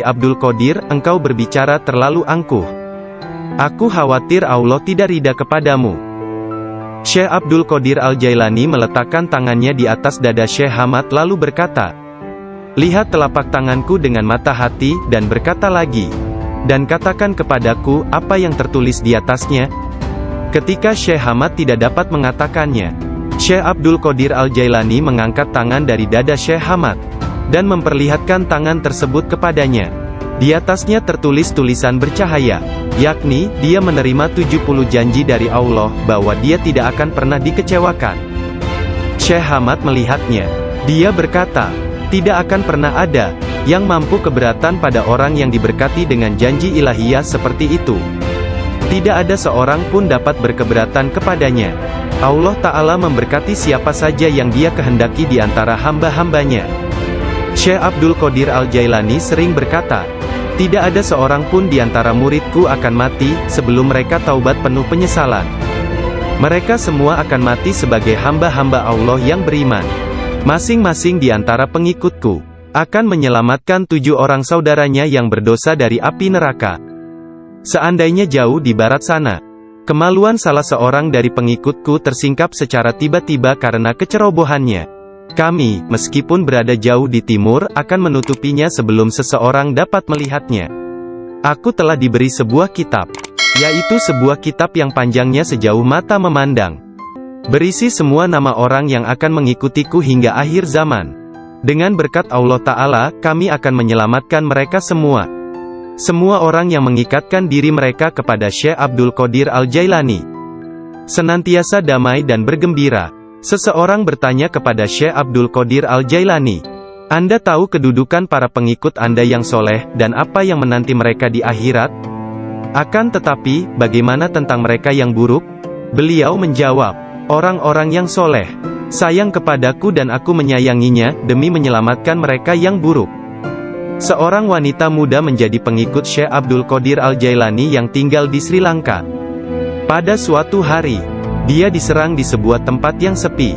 Abdul Qadir, engkau berbicara terlalu angkuh. Aku khawatir Allah tidak ridha kepadamu. Syekh Abdul Qadir Al-Jailani meletakkan tangannya di atas dada Syekh Hamad lalu berkata, "Lihat telapak tanganku dengan mata hati, dan berkata lagi, dan katakan kepadaku, apa yang tertulis di atasnya?" Ketika Syekh Hamad tidak dapat mengatakannya, Syekh Abdul Qadir Al-Jailani mengangkat tangan dari dada Syekh Hamad, dan memperlihatkan tangan tersebut kepadanya. Di atasnya tertulis tulisan bercahaya, yakni, dia menerima 70 janji dari Allah, bahwa dia tidak akan pernah dikecewakan. Syekh Hamad melihatnya. Dia berkata, tidak akan pernah ada yang mampu keberatan pada orang yang diberkati dengan janji ilahiyah seperti itu. Tidak ada seorang pun dapat berkeberatan kepadanya. Allah Ta'ala memberkati siapa saja yang dia kehendaki di antara hamba-hambanya. Syekh Abdul Qadir Al-Jailani sering berkata, tidak ada seorang pun di antara muridku akan mati, sebelum mereka taubat penuh penyesalan. Mereka semua akan mati sebagai hamba-hamba Allah yang beriman. Masing-masing di antara pengikutku akan menyelamatkan 7 orang saudaranya yang berdosa dari api neraka. Seandainya jauh di barat sana, kemaluan salah seorang dari pengikutku tersingkap secara tiba-tiba karena kecerobohannya, kami, meskipun berada jauh di timur, akan menutupinya sebelum seseorang dapat melihatnya. Aku telah diberi sebuah kitab, yaitu sebuah kitab yang panjangnya sejauh mata memandang, berisi semua nama orang yang akan mengikutiku hingga akhir zaman. Dengan berkat Allah Ta'ala, kami akan menyelamatkan mereka semua. Semua orang yang mengikatkan diri mereka kepada Syekh Abdul Qadir Al-Jailani senantiasa damai dan bergembira. Seseorang bertanya kepada Syekh Abdul Qadir Al-Jailani, Anda tahu kedudukan para pengikut Anda yang soleh, dan apa yang menanti mereka di akhirat? Akan tetapi, bagaimana tentang mereka yang buruk? Beliau menjawab, orang-orang yang soleh sayang kepadaku dan aku menyayanginya, demi menyelamatkan mereka yang buruk. Seorang wanita muda menjadi pengikut Syekh Abdul Qadir Al-Jailani yang tinggal di Sri Lanka. Pada suatu hari, dia diserang di sebuah tempat yang sepi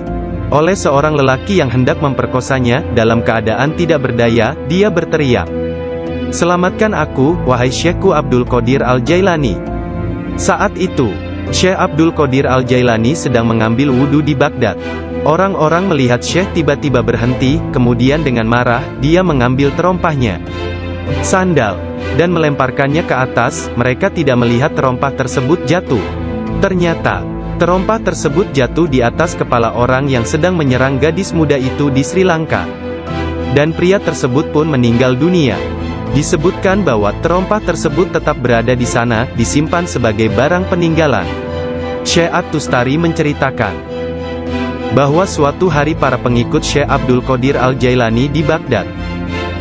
oleh seorang lelaki yang hendak memperkosanya. Dalam keadaan tidak berdaya, dia berteriak, "Selamatkan aku, wahai Syekhku Abdul Qadir Al-Jailani." Saat itu, Syekh Abdul Qadir Al-Jailani sedang mengambil wudhu di Baghdad. Orang-orang melihat Syekh tiba-tiba berhenti, kemudian dengan marah, dia mengambil terompahnya, sandal, dan melemparkannya ke atas. Mereka tidak melihat terompah tersebut jatuh. Ternyata, terompah tersebut jatuh di atas kepala orang yang sedang menyerang gadis muda itu di Sri Lanka. Dan pria tersebut pun meninggal dunia. Disebutkan bahwa terompah tersebut tetap berada di sana, disimpan sebagai barang peninggalan. Syekh At-Tustari menceritakan bahwa suatu hari para pengikut Syekh Abdul Qadir Al-Jailani di Baghdad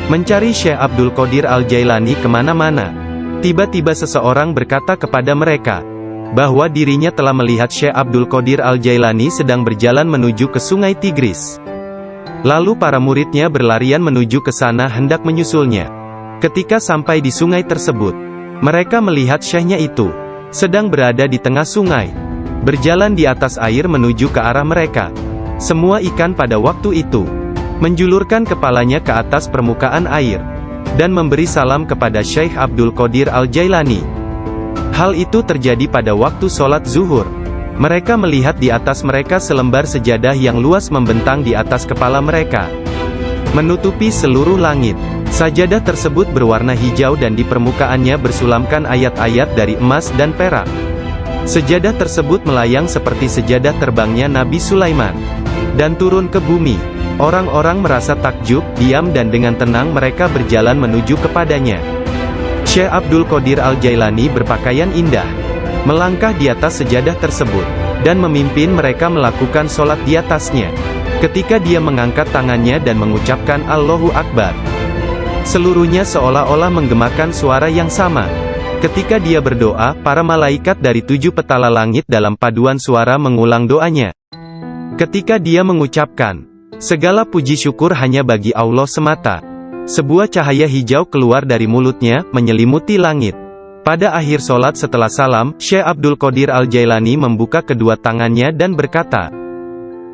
mencari Syekh Abdul Qadir Al-Jailani kemana-mana. Tiba-tiba seseorang berkata kepada mereka bahwa dirinya telah melihat Syekh Abdul Qadir Al-Jailani sedang berjalan menuju ke Sungai Tigris. Lalu para muridnya berlarian menuju ke sana hendak menyusulnya. Ketika sampai di sungai tersebut, mereka melihat Syekhnya itu sedang berada di tengah sungai, berjalan di atas air menuju ke arah mereka. Semua ikan pada waktu itu menjulurkan kepalanya ke atas permukaan air, dan memberi salam kepada Syekh Abdul Qadir Al-Jailani. Hal itu terjadi pada waktu sholat zuhur. Mereka melihat di atas mereka selembar sejadah yang luas membentang di atas kepala mereka, menutupi seluruh langit. Sajadah tersebut berwarna hijau dan di permukaannya bersulamkan ayat-ayat dari emas dan perak. Sejadah tersebut melayang seperti sejadah terbangnya Nabi Sulaiman, dan turun ke bumi. Orang-orang merasa takjub, diam dan dengan tenang mereka berjalan menuju kepadanya. Syekh Abdul Qadir Al-Jailani berpakaian indah, melangkah di atas sejadah tersebut, dan memimpin mereka melakukan sholat di atasnya. Ketika dia mengangkat tangannya dan mengucapkan Allahu Akbar, seluruhnya seolah-olah menggemakan suara yang sama. Ketika dia berdoa, para malaikat dari 7 petala langit dalam paduan suara mengulang doanya. Ketika dia mengucapkan, segala puji syukur hanya bagi Allah semata, sebuah cahaya hijau keluar dari mulutnya, menyelimuti langit. Pada akhir sholat setelah salam, Syekh Abdul Qadir Al-Jailani membuka kedua tangannya dan berkata,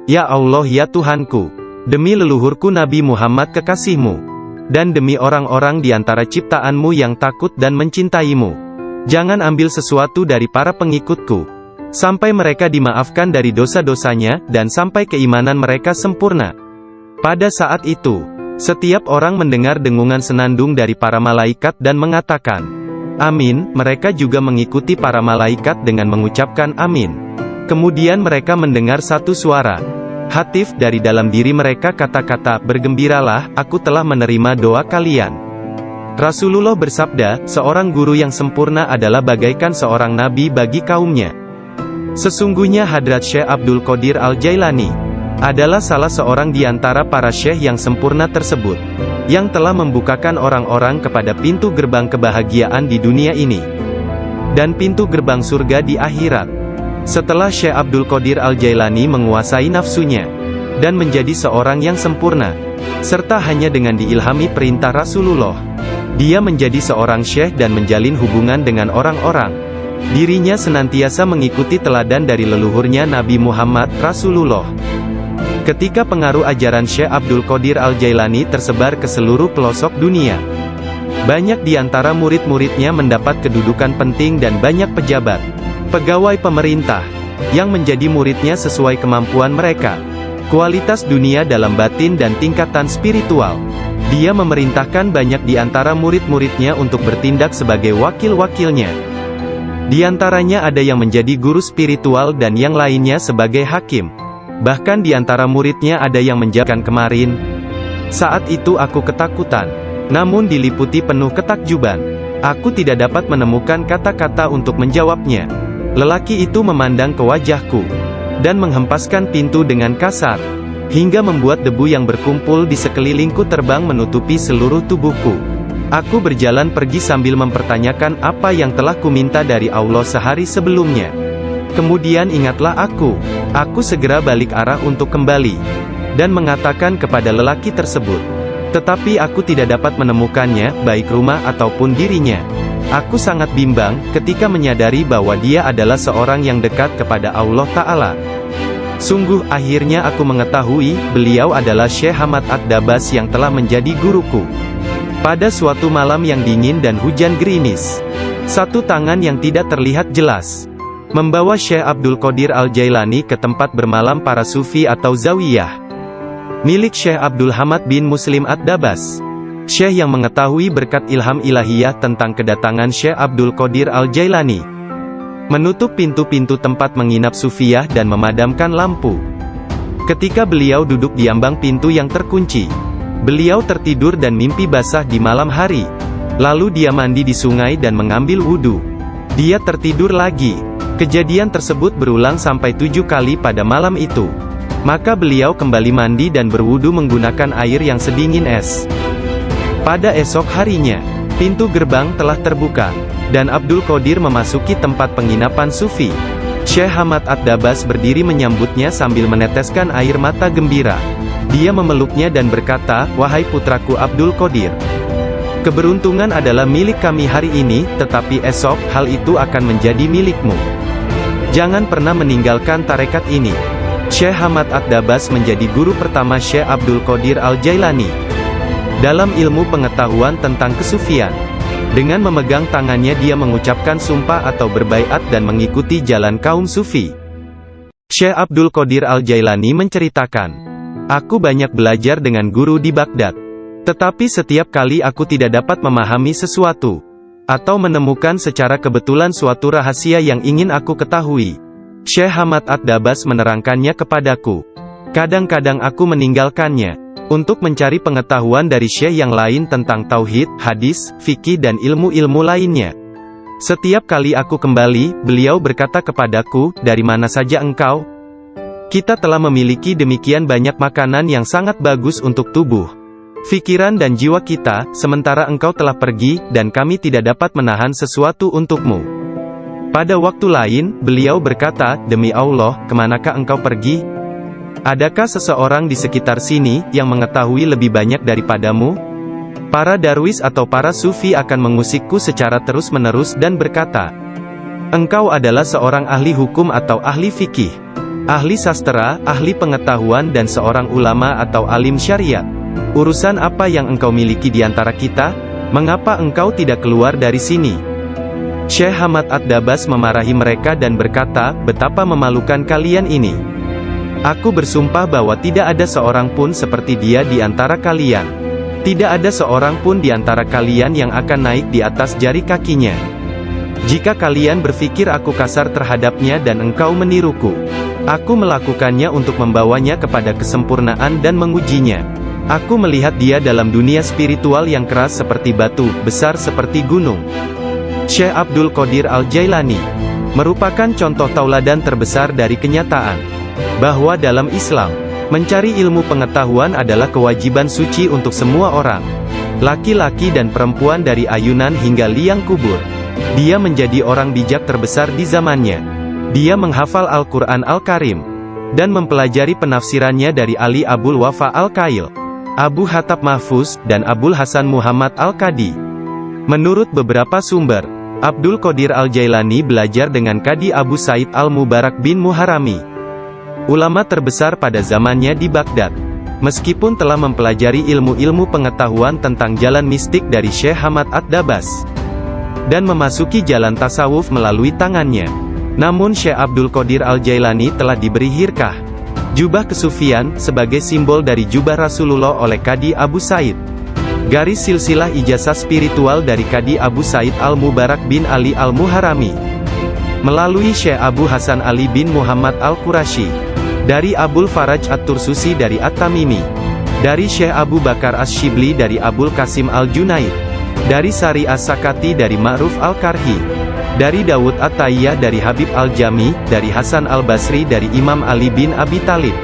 "Ya Allah ya Tuhanku, demi leluhurku Nabi Muhammad kekasihmu, Dan demi orang-orang di antara ciptaanmu yang takut dan mencintaimu, jangan ambil sesuatu dari para pengikutku, sampai mereka dimaafkan dari dosa-dosanya, dan sampai keimanan mereka sempurna. Pada saat itu, setiap orang mendengar dengungan senandung dari para malaikat dan mengatakan, "Amin." Mereka juga mengikuti para malaikat dengan mengucapkan amin. Kemudian mereka mendengar satu suara hatif dari dalam diri mereka, kata-kata, "Bergembiralah, aku telah menerima doa kalian." Rasulullah bersabda, "Seorang guru yang sempurna adalah bagaikan seorang nabi bagi kaumnya." Sesungguhnya Hadrat Syekh Abdul Qadir Al-Jailani adalah salah seorang di antara para syekh yang sempurna tersebut, yang telah membukakan orang-orang kepada pintu gerbang kebahagiaan di dunia ini, dan pintu gerbang surga di akhirat. Setelah Syekh Abdul Qadir Al-Jailani menguasai nafsunya, dan menjadi seorang yang sempurna, serta hanya dengan diilhami perintah Rasulullah, dia menjadi seorang syekh dan menjalin hubungan dengan orang-orang. Dirinya senantiasa mengikuti teladan dari leluhurnya Nabi Muhammad, Rasulullah. Ketika pengaruh ajaran Syekh Abdul Qadir Al-Jailani tersebar ke seluruh pelosok dunia, banyak di antara murid-muridnya mendapat kedudukan penting dan banyak pejabat, pegawai pemerintah, yang menjadi muridnya sesuai kemampuan mereka, kualitas dunia dalam batin dan tingkatan spiritual. Dia memerintahkan banyak di antara murid-muridnya untuk bertindak sebagai wakil-wakilnya. Di antaranya ada yang menjadi guru spiritual dan yang lainnya sebagai hakim. Bahkan di antara muridnya ada yang menjawabkan kemarin. Saat itu aku ketakutan, namun diliputi penuh ketakjuban. Aku tidak dapat menemukan kata-kata untuk menjawabnya. Lelaki itu memandang ke wajahku, dan menghempaskan pintu dengan kasar, hingga membuat debu yang berkumpul di sekelilingku terbang menutupi seluruh tubuhku. Aku berjalan pergi sambil mempertanyakan apa yang telah kuminta dari Allah sehari sebelumnya. Kemudian ingatlah aku segera balik arah untuk kembali, dan mengatakan kepada lelaki tersebut. Tetapi aku tidak dapat menemukannya, baik rumah ataupun dirinya. Aku sangat bimbang, ketika menyadari bahwa dia adalah seorang yang dekat kepada Allah Ta'ala. Sungguh, akhirnya aku mengetahui, beliau adalah Syekh Hamad Ad-Dabas yang telah menjadi guruku. Pada suatu malam yang dingin dan hujan gerimis, satu tangan yang tidak terlihat jelas membawa Syekh Abdul Qadir Al-Jailani ke tempat bermalam para sufi atau zawiyah, milik Syekh Abdul Hamad bin Muslim Ad-Dabas. Syekh yang mengetahui berkat ilham ilahiyah tentang kedatangan Syekh Abdul Qadir Al-Jailani, menutup pintu-pintu tempat menginap sufiyah dan memadamkan lampu. Ketika beliau duduk di ambang pintu yang terkunci, beliau tertidur dan mimpi basah di malam hari. Lalu dia mandi di sungai dan mengambil wudhu. Dia tertidur lagi. Kejadian tersebut berulang sampai 7 kali pada malam itu. Maka beliau kembali mandi dan berwudhu menggunakan air yang sedingin es. Pada esok harinya, pintu gerbang telah terbuka, dan Abdul Qadir memasuki tempat penginapan sufi. Syekh Hamad Ad-Dabas berdiri menyambutnya sambil meneteskan air mata gembira. Dia memeluknya dan berkata, "Wahai putraku Abdul Qadir, keberuntungan adalah milik kami hari ini, tetapi esok, hal itu akan menjadi milikmu. Jangan pernah meninggalkan tarekat ini." Syekh Hamad Ad-Dabas menjadi guru pertama Syekh Abdul Qadir Al-Jailani dalam ilmu pengetahuan tentang kesufian. Dengan memegang tangannya dia mengucapkan sumpah atau berbaiat dan mengikuti jalan kaum sufi. Syekh Abdul Qadir Al-Jailani menceritakan, "Aku banyak belajar dengan guru di Baghdad. Tetapi setiap kali aku tidak dapat memahami sesuatu, atau menemukan secara kebetulan suatu rahasia yang ingin aku ketahui, Syekh Hamad Ad-Dabas menerangkannya kepadaku. Kadang-kadang aku meninggalkannya untuk mencari pengetahuan dari syekh yang lain tentang tauhid, hadis, fikih dan ilmu-ilmu lainnya. Setiap kali aku kembali, beliau berkata kepadaku, 'Dari mana saja engkau?' Kita telah memiliki demikian banyak makanan yang sangat bagus untuk tubuh, pikiran dan jiwa kita, sementara engkau telah pergi, dan kami tidak dapat menahan sesuatu untukmu." Pada waktu lain, beliau berkata, "Demi Allah, kemanakah engkau pergi? Adakah seseorang di sekitar sini, yang mengetahui lebih banyak daripadamu?" Para darwis atau para sufi akan mengusikku secara terus-menerus dan berkata, "Engkau adalah seorang ahli hukum atau ahli fikih, ahli sastra, ahli pengetahuan dan seorang ulama atau alim syariat. Urusan apa yang engkau miliki di antara kita? Mengapa engkau tidak keluar dari sini?" Syekh Hamad Ad-Dabas memarahi mereka dan berkata, "Betapa memalukan kalian ini. Aku bersumpah bahwa tidak ada seorang pun seperti dia di antara kalian. Tidak ada seorang pun di antara kalian yang akan naik di atas jari kakinya. Jika kalian berpikir aku kasar terhadapnya dan engkau meniruku, aku melakukannya untuk membawanya kepada kesempurnaan dan mengujinya. Aku melihat dia dalam dunia spiritual yang keras seperti batu, besar seperti gunung." Syekh Abdul Qadir Al-Jailani merupakan contoh tauladan terbesar dari kenyataan bahwa dalam Islam, mencari ilmu pengetahuan adalah kewajiban suci untuk semua orang, laki-laki dan perempuan dari ayunan hingga liang kubur. Dia menjadi orang bijak terbesar di zamannya. Dia menghafal Al-Quran Al-Karim dan mempelajari penafsirannya dari Ali Abul Wafa Al-Kail, Abu Hatab Mahfuz, dan Abul Hasan Muhammad Al-Qadi. Menurut beberapa sumber, Abdul Qadir Al-Jailani belajar dengan Qadi Abu Said Al-Mubarak bin Muharrami, ulama terbesar pada zamannya di Baghdad. Meskipun telah mempelajari ilmu-ilmu pengetahuan tentang jalan mistik dari Syekh Hamad Ad-Dabas, dan memasuki jalan tasawuf melalui tangannya, namun Syekh Abdul Qadir Al-Jailani telah diberi hirkah, jubah kesufian, sebagai simbol dari jubah Rasulullah oleh Qadi Abu Said. Garis silsilah ijazah spiritual dari Qadi Abu Said Al-Mubarak bin Ali Al-Muharrami, melalui Syekh Abu Hasan Ali bin Muhammad Al-Qurashi, dari Abul Faraj At-Tursusi dari At-Tamimi, dari Syekh Abu Bakar As-Shibli dari Abul Qasim Al-Junaid, dari Sari As-Sakati dari Ma'ruf Al-Karhi, dari Dawud At-Tayyah dari Habib Al-Jami, dari Hasan Al-Basri dari Imam Ali bin Abi Talib.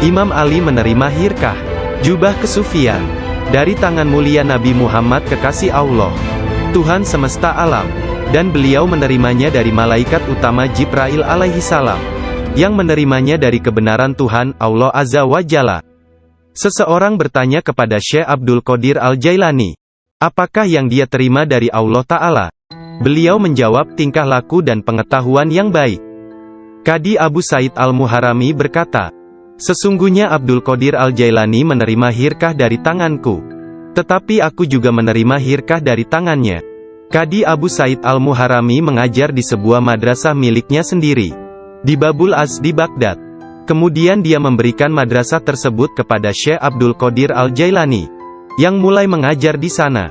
Imam Ali menerima hirkah, jubah kesufian, dari tangan mulia Nabi Muhammad kekasih Allah, Tuhan semesta alam, dan beliau menerimanya dari malaikat utama Jibril alaihi salam, yang menerimanya dari kebenaran Tuhan, Allah Azza wa Jalla. Seseorang bertanya kepada Syekh Abdul Qadir Al-Jailani, apakah yang dia terima dari Allah Ta'ala? Beliau menjawab, tingkah laku dan pengetahuan yang baik. Qadi Abu Said Al-Muharrami berkata, sesungguhnya Abdul Qadir Al-Jailani menerima hirkah dari tanganku, tetapi aku juga menerima hirkah dari tangannya. Qadi Abu Said Al-Muharrami mengajar di sebuah madrasah miliknya sendiri, di Babul Az di Baghdad. Kemudian dia memberikan madrasah tersebut kepada Syekh Abdul Qadir Al-Jailani, yang mulai mengajar di sana.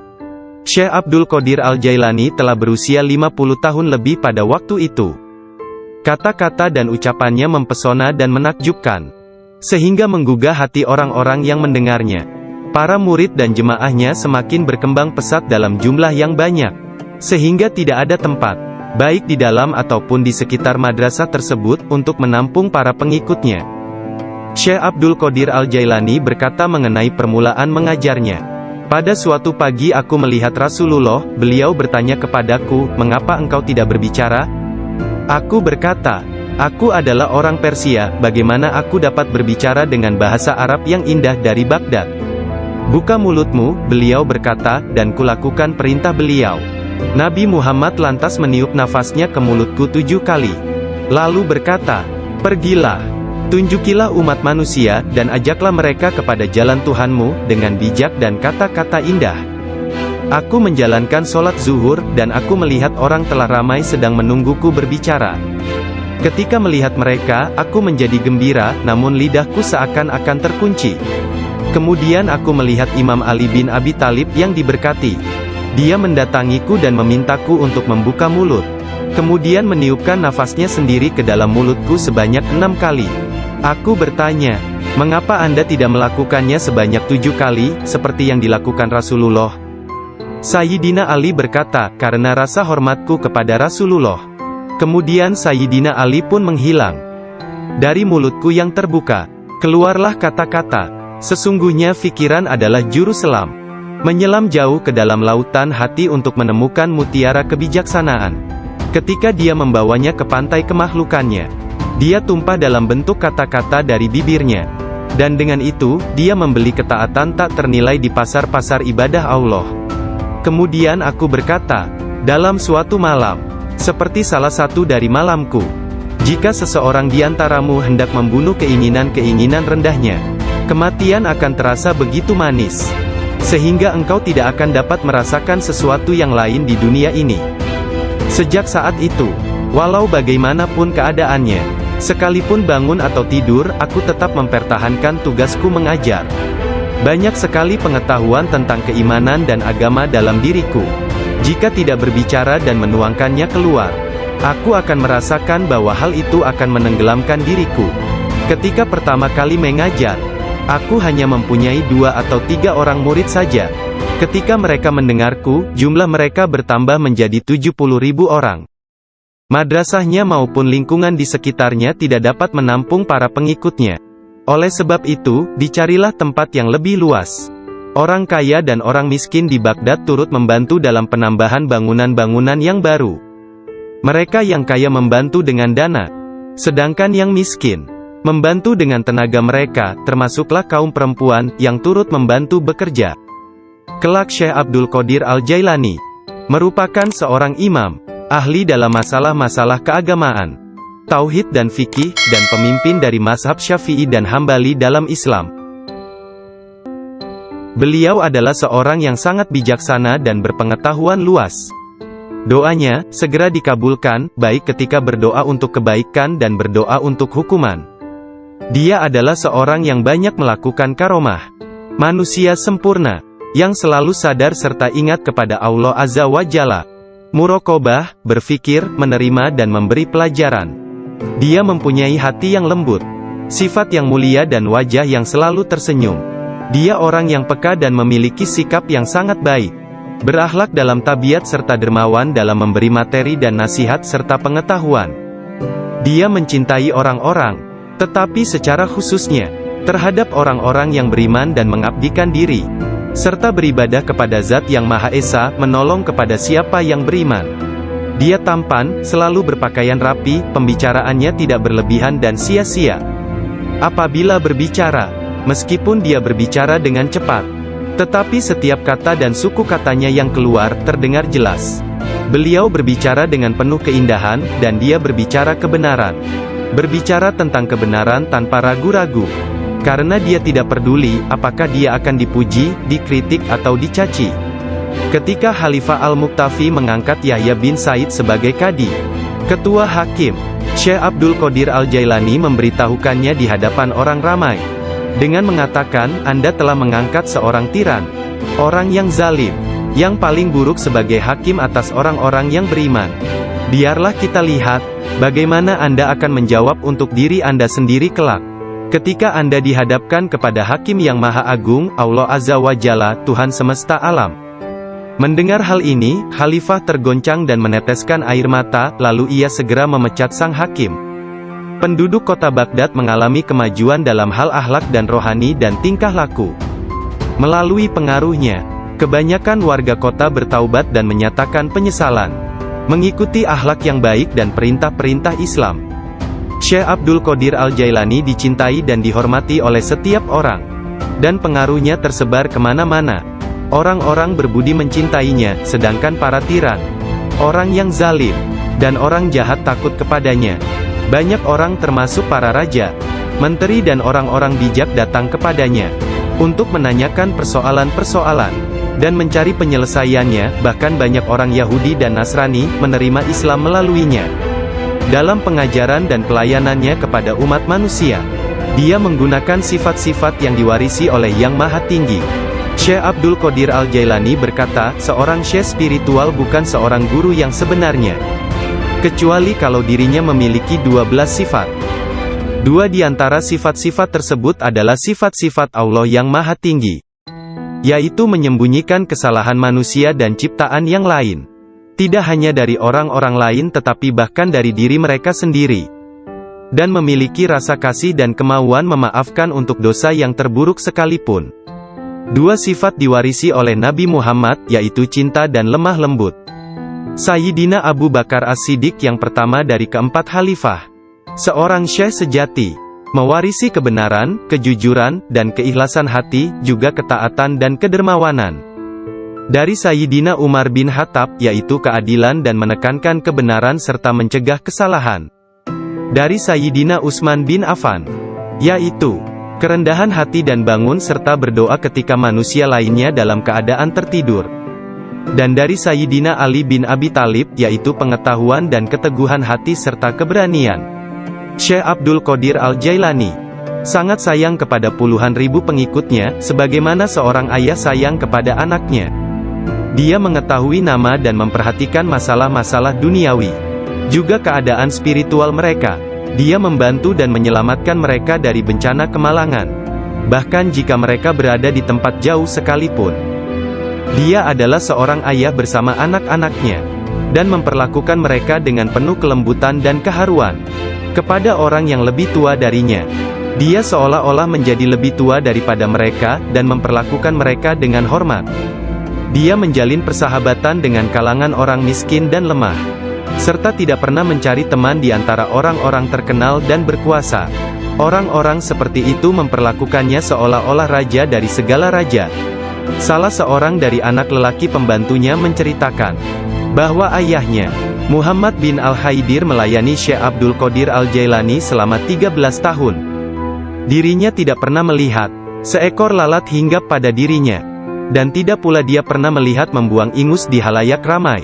Syekh Abdul Qadir Al-Jailani telah berusia 50 tahun lebih pada waktu itu. Kata-kata dan ucapannya mempesona dan menakjubkan, sehingga menggugah hati orang-orang yang mendengarnya. Para murid dan jemaahnya semakin berkembang pesat dalam jumlah yang banyak, sehingga tidak ada tempat, baik di dalam ataupun di sekitar madrasah tersebut, untuk menampung para pengikutnya. Syekh Abdul Qadir Al-Jailani berkata mengenai permulaan mengajarnya, pada suatu pagi aku melihat Rasulullah, beliau bertanya kepadaku, mengapa engkau tidak berbicara? Aku berkata, aku adalah orang Persia, bagaimana aku dapat berbicara dengan bahasa Arab yang indah dari Baghdad? Buka mulutmu, beliau berkata, dan kulakukan perintah beliau. Nabi Muhammad lantas meniup nafasnya ke mulutku 7 kali. Lalu berkata, pergilah, tunjukilah umat manusia, dan ajaklah mereka kepada jalan Tuhanmu, dengan bijak dan kata-kata indah. Aku menjalankan sholat zuhur, dan aku melihat orang telah ramai sedang menungguku berbicara. Ketika melihat mereka, aku menjadi gembira, namun lidahku seakan-akan terkunci. Kemudian aku melihat Imam Ali bin Abi Talib yang diberkati. Dia mendatangiku dan memintaku untuk membuka mulut. Kemudian meniupkan nafasnya sendiri ke dalam mulutku sebanyak 6 kali. Aku bertanya, mengapa Anda tidak melakukannya sebanyak 7 kali, seperti yang dilakukan Rasulullah? Sayyidina Ali berkata, karena rasa hormatku kepada Rasulullah. Kemudian Sayyidina Ali pun menghilang. Dari mulutku yang terbuka, keluarlah kata-kata, sesungguhnya fikiran adalah juru selam, menyelam jauh ke dalam lautan hati untuk menemukan mutiara kebijaksanaan. Ketika dia membawanya ke pantai kemakhlukannya, dia tumpah dalam bentuk kata-kata dari bibirnya. Dan dengan itu, dia membeli ketaatan tak ternilai di pasar-pasar ibadah Allah. Kemudian aku berkata, dalam suatu malam, seperti salah satu dari malamku, jika seseorang di antaramu hendak membunuh keinginan-keinginan rendahnya, Kematian akan terasa begitu manis, sehingga engkau tidak akan dapat merasakan sesuatu yang lain di dunia ini. Sejak saat itu, walau bagaimanapun keadaannya, sekalipun bangun atau tidur, aku tetap mempertahankan tugasku mengajar. Banyak sekali pengetahuan tentang keimanan dan agama dalam diriku. Jika tidak berbicara dan menuangkannya keluar, aku akan merasakan bahwa hal itu akan menenggelamkan diriku. Ketika pertama kali mengajar, aku hanya mempunyai 2 atau 3 orang murid saja. Ketika mereka mendengarku, jumlah mereka bertambah menjadi 70.000 orang. Madrasahnya maupun lingkungan di sekitarnya tidak dapat menampung para pengikutnya. Oleh sebab itu, dicarilah tempat yang lebih luas. Orang kaya dan orang miskin di Baghdad turut membantu dalam penambahan bangunan-bangunan yang baru. Mereka yang kaya membantu dengan dana, sedangkan yang miskin membantu dengan tenaga mereka, termasuklah kaum perempuan, yang turut membantu bekerja. Kelak Syekh Abdul Qadir Al-Jailani merupakan seorang imam, ahli dalam masalah-masalah keagamaan, tauhid dan fikih, dan pemimpin dari mazhab Syafi'i dan Hambali dalam Islam. Beliau adalah seorang yang sangat bijaksana dan berpengetahuan luas. Doanya segera dikabulkan, baik ketika berdoa untuk kebaikan dan berdoa untuk hukuman. Dia adalah seorang yang banyak melakukan karomah. Manusia sempurna, yang selalu sadar serta ingat kepada Allah Azza wa Jalla. Muraqabah, berfikir, menerima dan memberi pelajaran. Dia mempunyai hati yang lembut, sifat yang mulia dan wajah yang selalu tersenyum. Dia orang yang peka dan memiliki sikap yang sangat baik. Berakhlak dalam tabiat serta dermawan dalam memberi materi dan nasihat serta pengetahuan. Dia mencintai orang-orang, tetapi secara khususnya terhadap orang-orang yang beriman dan mengabdikan diri, serta beribadah kepada Zat yang Maha Esa, menolong kepada siapa yang beriman. Dia tampan, selalu berpakaian rapi, pembicaraannya tidak berlebihan dan sia-sia. Apabila berbicara, meskipun dia berbicara dengan cepat, tetapi setiap kata dan suku katanya yang keluar terdengar jelas. Beliau berbicara dengan penuh keindahan, dan dia berbicara kebenaran. Berbicara tentang kebenaran tanpa ragu-ragu. Karena dia tidak peduli, apakah dia akan dipuji, dikritik atau dicaci. Ketika Khalifah Al-Muqtafi mengangkat Yahya bin Said sebagai Qadi, Ketua Hakim, Syekh Abdul Qadir Al-Jailani memberitahukannya di hadapan orang ramai, dengan mengatakan, Anda telah mengangkat seorang tiran, orang yang zalim, yang paling buruk sebagai hakim atas orang-orang yang beriman. Biarlah kita lihat, bagaimana Anda akan menjawab untuk diri Anda sendiri kelak. Ketika Anda dihadapkan kepada Hakim yang Maha Agung, Allah Azza wa Jalla, Tuhan semesta alam. Mendengar hal ini, Khalifah tergoncang dan meneteskan air mata, lalu ia segera memecat sang hakim. Penduduk kota Baghdad mengalami kemajuan dalam hal akhlak dan rohani dan tingkah laku. Melalui pengaruhnya, kebanyakan warga kota bertaubat dan menyatakan penyesalan, mengikuti akhlak yang baik dan perintah-perintah Islam. Syekh Abdul Qadir Al-Jailani dicintai dan dihormati oleh setiap orang, dan pengaruhnya tersebar kemana-mana. Orang-orang berbudi mencintainya, sedangkan para tiran, orang yang zalim, dan orang jahat takut kepadanya. Banyak orang termasuk para raja, menteri dan orang-orang bijak datang kepadanya, untuk menanyakan persoalan-persoalan, dan mencari penyelesaiannya. Bahkan banyak orang Yahudi dan Nasrani menerima Islam melaluinya. Dalam pengajaran dan pelayanannya kepada umat manusia, dia menggunakan sifat-sifat yang diwarisi oleh Yang Maha Tinggi. Syekh Abdul Qadir Al-Jailani berkata, seorang syekh spiritual bukan seorang guru yang sebenarnya, kecuali kalau dirinya memiliki 12 sifat. 2 di antara sifat-sifat tersebut adalah sifat-sifat Allah yang Maha Tinggi, yaitu menyembunyikan kesalahan manusia dan ciptaan yang lain. Tidak hanya dari orang-orang lain tetapi bahkan dari diri mereka sendiri. Dan memiliki rasa kasih dan kemauan memaafkan untuk dosa yang terburuk sekalipun. 2 sifat diwarisi oleh Nabi Muhammad, yaitu cinta dan lemah lembut. Sayyidina Abu Bakar As-Siddiq yang pertama dari keempat khalifah, seorang syekh sejati, mewarisi kebenaran, kejujuran, dan keikhlasan hati, juga ketaatan dan kedermawanan. Dari Sayyidina Umar bin Khattab, yaitu keadilan dan menekankan kebenaran serta mencegah kesalahan. Dari Sayyidina Utsman bin Affan, yaitu kerendahan hati dan bangun serta berdoa ketika manusia lainnya dalam keadaan tertidur. Dan dari Sayyidina Ali bin Abi Thalib, yaitu pengetahuan dan keteguhan hati serta keberanian. Syekh Abdul Qadir Al-Jailani sangat sayang kepada puluhan ribu pengikutnya, sebagaimana seorang ayah sayang kepada anaknya. Dia mengetahui nama dan memperhatikan masalah-masalah duniawi, juga keadaan spiritual mereka. Dia membantu dan menyelamatkan mereka dari bencana kemalangan, bahkan jika mereka berada di tempat jauh sekalipun. Dia adalah seorang ayah bersama anak-anaknya, dan memperlakukan mereka dengan penuh kelembutan dan keharuan. Kepada orang yang lebih tua darinya, dia seolah-olah menjadi lebih tua daripada mereka, dan memperlakukan mereka dengan hormat. Dia menjalin persahabatan dengan kalangan orang miskin dan lemah, serta tidak pernah mencari teman di antara orang-orang terkenal dan berkuasa. Orang-orang seperti itu memperlakukannya seolah-olah raja dari segala raja. Salah seorang dari anak lelaki pembantunya menceritakan bahwa ayahnya, Muhammad bin Al-Haidir, melayani Syekh Abdul Qadir Al-Jailani selama 13 tahun. Dirinya tidak pernah melihat seekor lalat hinggap pada dirinya, dan tidak pula dia pernah melihat membuang ingus di halayak ramai.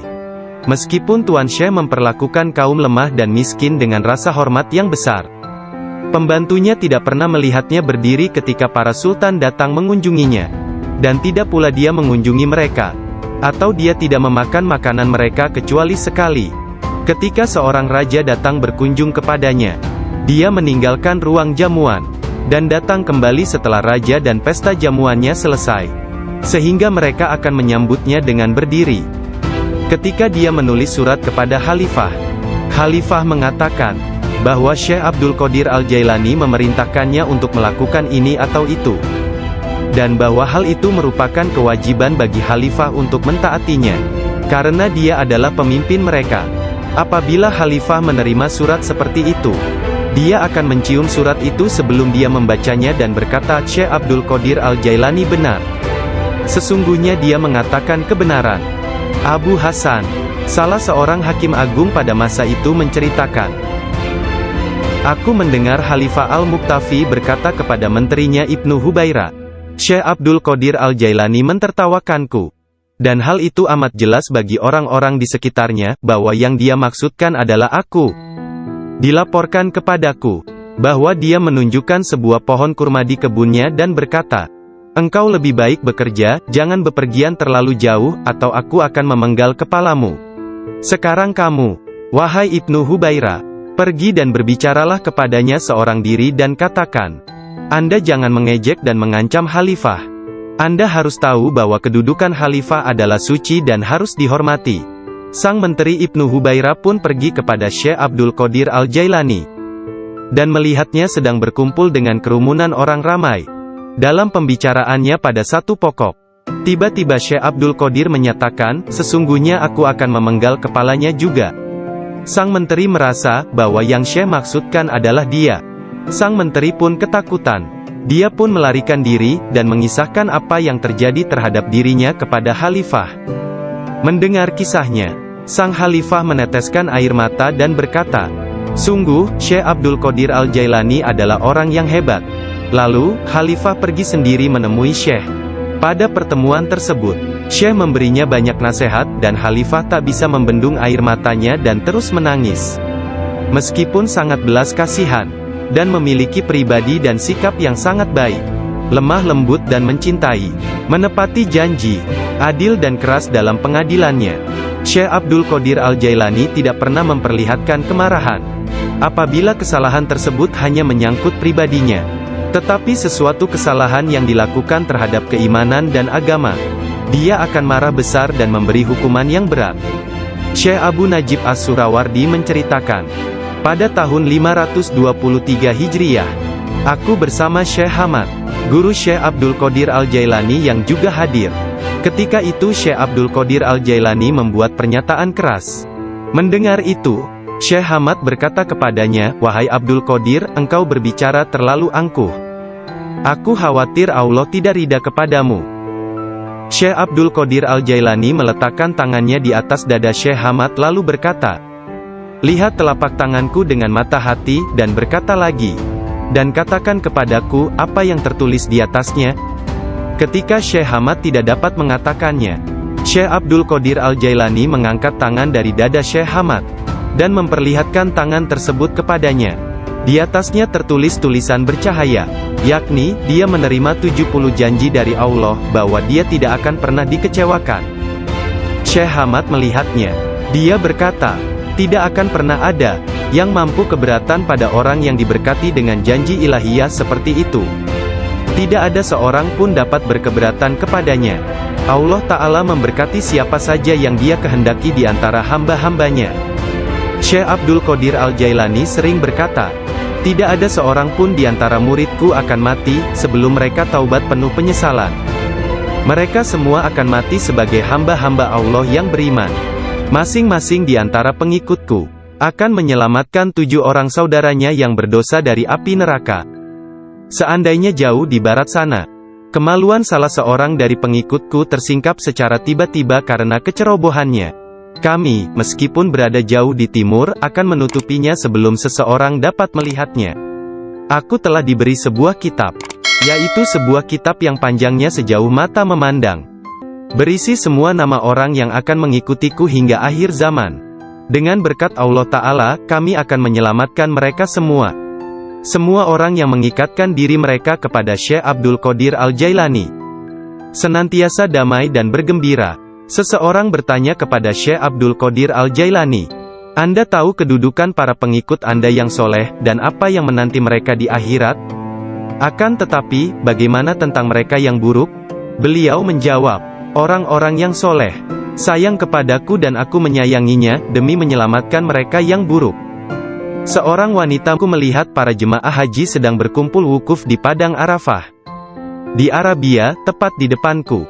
Meskipun Tuan Syekh memperlakukan kaum lemah dan miskin dengan rasa hormat yang besar, pembantunya tidak pernah melihatnya berdiri ketika para sultan datang mengunjunginya, dan tidak pula dia mengunjungi mereka, atau dia tidak memakan makanan mereka kecuali sekali. Ketika seorang raja datang berkunjung kepadanya, dia meninggalkan ruang jamuan, dan datang kembali setelah raja dan pesta jamuannya selesai, sehingga mereka akan menyambutnya dengan berdiri. Ketika dia menulis surat kepada Khalifah, Khalifah mengatakan bahwa Syekh Abdul Qadir Al-Jailani memerintahkannya untuk melakukan ini atau itu, dan bahwa hal itu merupakan kewajiban bagi Khalifah untuk mentaatinya, karena dia adalah pemimpin mereka. Apabila Khalifah menerima surat seperti itu, dia akan mencium surat itu sebelum dia membacanya dan berkata, Syekh Abdul Qadir Al-Jailani benar. Sesungguhnya dia mengatakan kebenaran. Abu Hasan, salah seorang hakim agung pada masa itu, menceritakan, aku mendengar Khalifah Al-Muqtafi berkata kepada menterinya Ibnu Hubaira, Syekh Abdul Qadir Al-Jailani mentertawakanku. Dan hal itu amat jelas bagi orang-orang di sekitarnya, bahwa yang dia maksudkan adalah aku. Dilaporkan kepadaku bahwa dia menunjukkan sebuah pohon kurma di kebunnya dan berkata, engkau lebih baik bekerja, jangan bepergian terlalu jauh, atau aku akan memenggal kepalamu. Sekarang kamu, wahai Ibnu Hubaira, pergi dan berbicaralah kepadanya seorang diri dan katakan, Anda jangan mengejek dan mengancam Khalifah. Anda harus tahu bahwa kedudukan Khalifah adalah suci dan harus dihormati. Sang menteri Ibnu Hubaira pun pergi kepada Syekh Abdul Qadir Al-Jailani, dan melihatnya sedang berkumpul dengan kerumunan orang ramai. Dalam pembicaraannya pada satu pokok, tiba-tiba Syekh Abdul Qadir menyatakan, sesungguhnya aku akan memenggal kepalanya juga. Sang menteri merasa bahwa yang Syekh maksudkan adalah dia. Sang menteri pun ketakutan. Dia pun melarikan diri, dan mengisahkan apa yang terjadi terhadap dirinya kepada Khalifah. Mendengar kisahnya, sang Khalifah meneteskan air mata dan berkata, sungguh, Syekh Abdul Qadir Al-Jailani adalah orang yang hebat. Lalu, Khalifah pergi sendiri menemui Syekh. Pada pertemuan tersebut, Syekh memberinya banyak nasihat, dan Khalifah tak bisa membendung air matanya dan terus menangis. Meskipun sangat belas kasihan, dan memiliki pribadi dan sikap yang sangat baik, lemah lembut dan mencintai, menepati janji, adil dan keras dalam pengadilannya, Syekh Abdul Qadir Al-Jailani tidak pernah memperlihatkan kemarahan. Apabila kesalahan tersebut hanya menyangkut pribadinya, tetapi sesuatu kesalahan yang dilakukan terhadap keimanan dan agama, dia akan marah besar dan memberi hukuman yang berat. Syekh Abu Najib As-Surawardi menceritakan, pada tahun 523 Hijriyah, aku bersama Syekh Hamad, guru Syekh Abdul Qadir Al-Jailani yang juga hadir. Ketika itu Syekh Abdul Qadir Al-Jailani membuat pernyataan keras. Mendengar itu, Syekh Hamad berkata kepadanya, wahai Abdul Qadir, engkau berbicara terlalu angkuh. Aku khawatir Allah tidak ridha kepadamu. Syekh Abdul Qadir Al-Jailani meletakkan tangannya di atas dada Syekh Hamad lalu berkata, lihat telapak tanganku dengan mata hati, dan berkata lagi, dan katakan kepadaku apa yang tertulis di atasnya." Ketika Syekh Hamad tidak dapat mengatakannya, Syekh Abdul Qadir Al-Jailani mengangkat tangan dari dada Syekh Hamad, dan memperlihatkan tangan tersebut kepadanya. Di atasnya tertulis tulisan bercahaya, yakni, dia menerima 70 janji dari Allah, bahwa dia tidak akan pernah dikecewakan. Syekh Hamad melihatnya. Dia berkata, "Tidak akan pernah ada yang mampu keberatan pada orang yang diberkati dengan janji ilahiyah seperti itu. Tidak ada seorang pun dapat berkeberatan kepadanya. Allah Ta'ala memberkati siapa saja yang Dia kehendaki di antara hamba-hambanya." Syekh Abdul Qadir Al-Jailani sering berkata, "Tidak ada seorang pun di antara muridku akan mati sebelum mereka taubat penuh penyesalan. Mereka semua akan mati sebagai hamba-hamba Allah yang beriman. Masing-masing di antara pengikutku akan menyelamatkan 7 orang saudaranya yang berdosa dari api neraka. Seandainya jauh di barat sana, kemaluan salah seorang dari pengikutku tersingkap secara tiba-tiba karena kecerobohannya, kami, meskipun berada jauh di timur, akan menutupinya sebelum seseorang dapat melihatnya. Aku telah diberi sebuah kitab, yaitu sebuah kitab yang panjangnya sejauh mata memandang, berisi semua nama orang yang akan mengikutiku hingga akhir zaman. Dengan berkat Allah Ta'ala, kami akan menyelamatkan mereka semua. Semua orang yang mengikatkan diri mereka kepada Syekh Abdul Qadir Al-Jailani senantiasa damai dan bergembira." Seseorang bertanya kepada Syekh Abdul Qadir Al-Jailani, "Anda tahu kedudukan para pengikut Anda yang soleh, dan apa yang menanti mereka di akhirat? Akan tetapi, bagaimana tentang mereka yang buruk?" Beliau menjawab, "Orang-orang yang soleh sayang kepadaku dan aku menyayanginya, demi menyelamatkan mereka yang buruk." Seorang wanita melihat para jemaah haji sedang berkumpul wukuf di Padang Arafah di Arabia, tepat di depanku.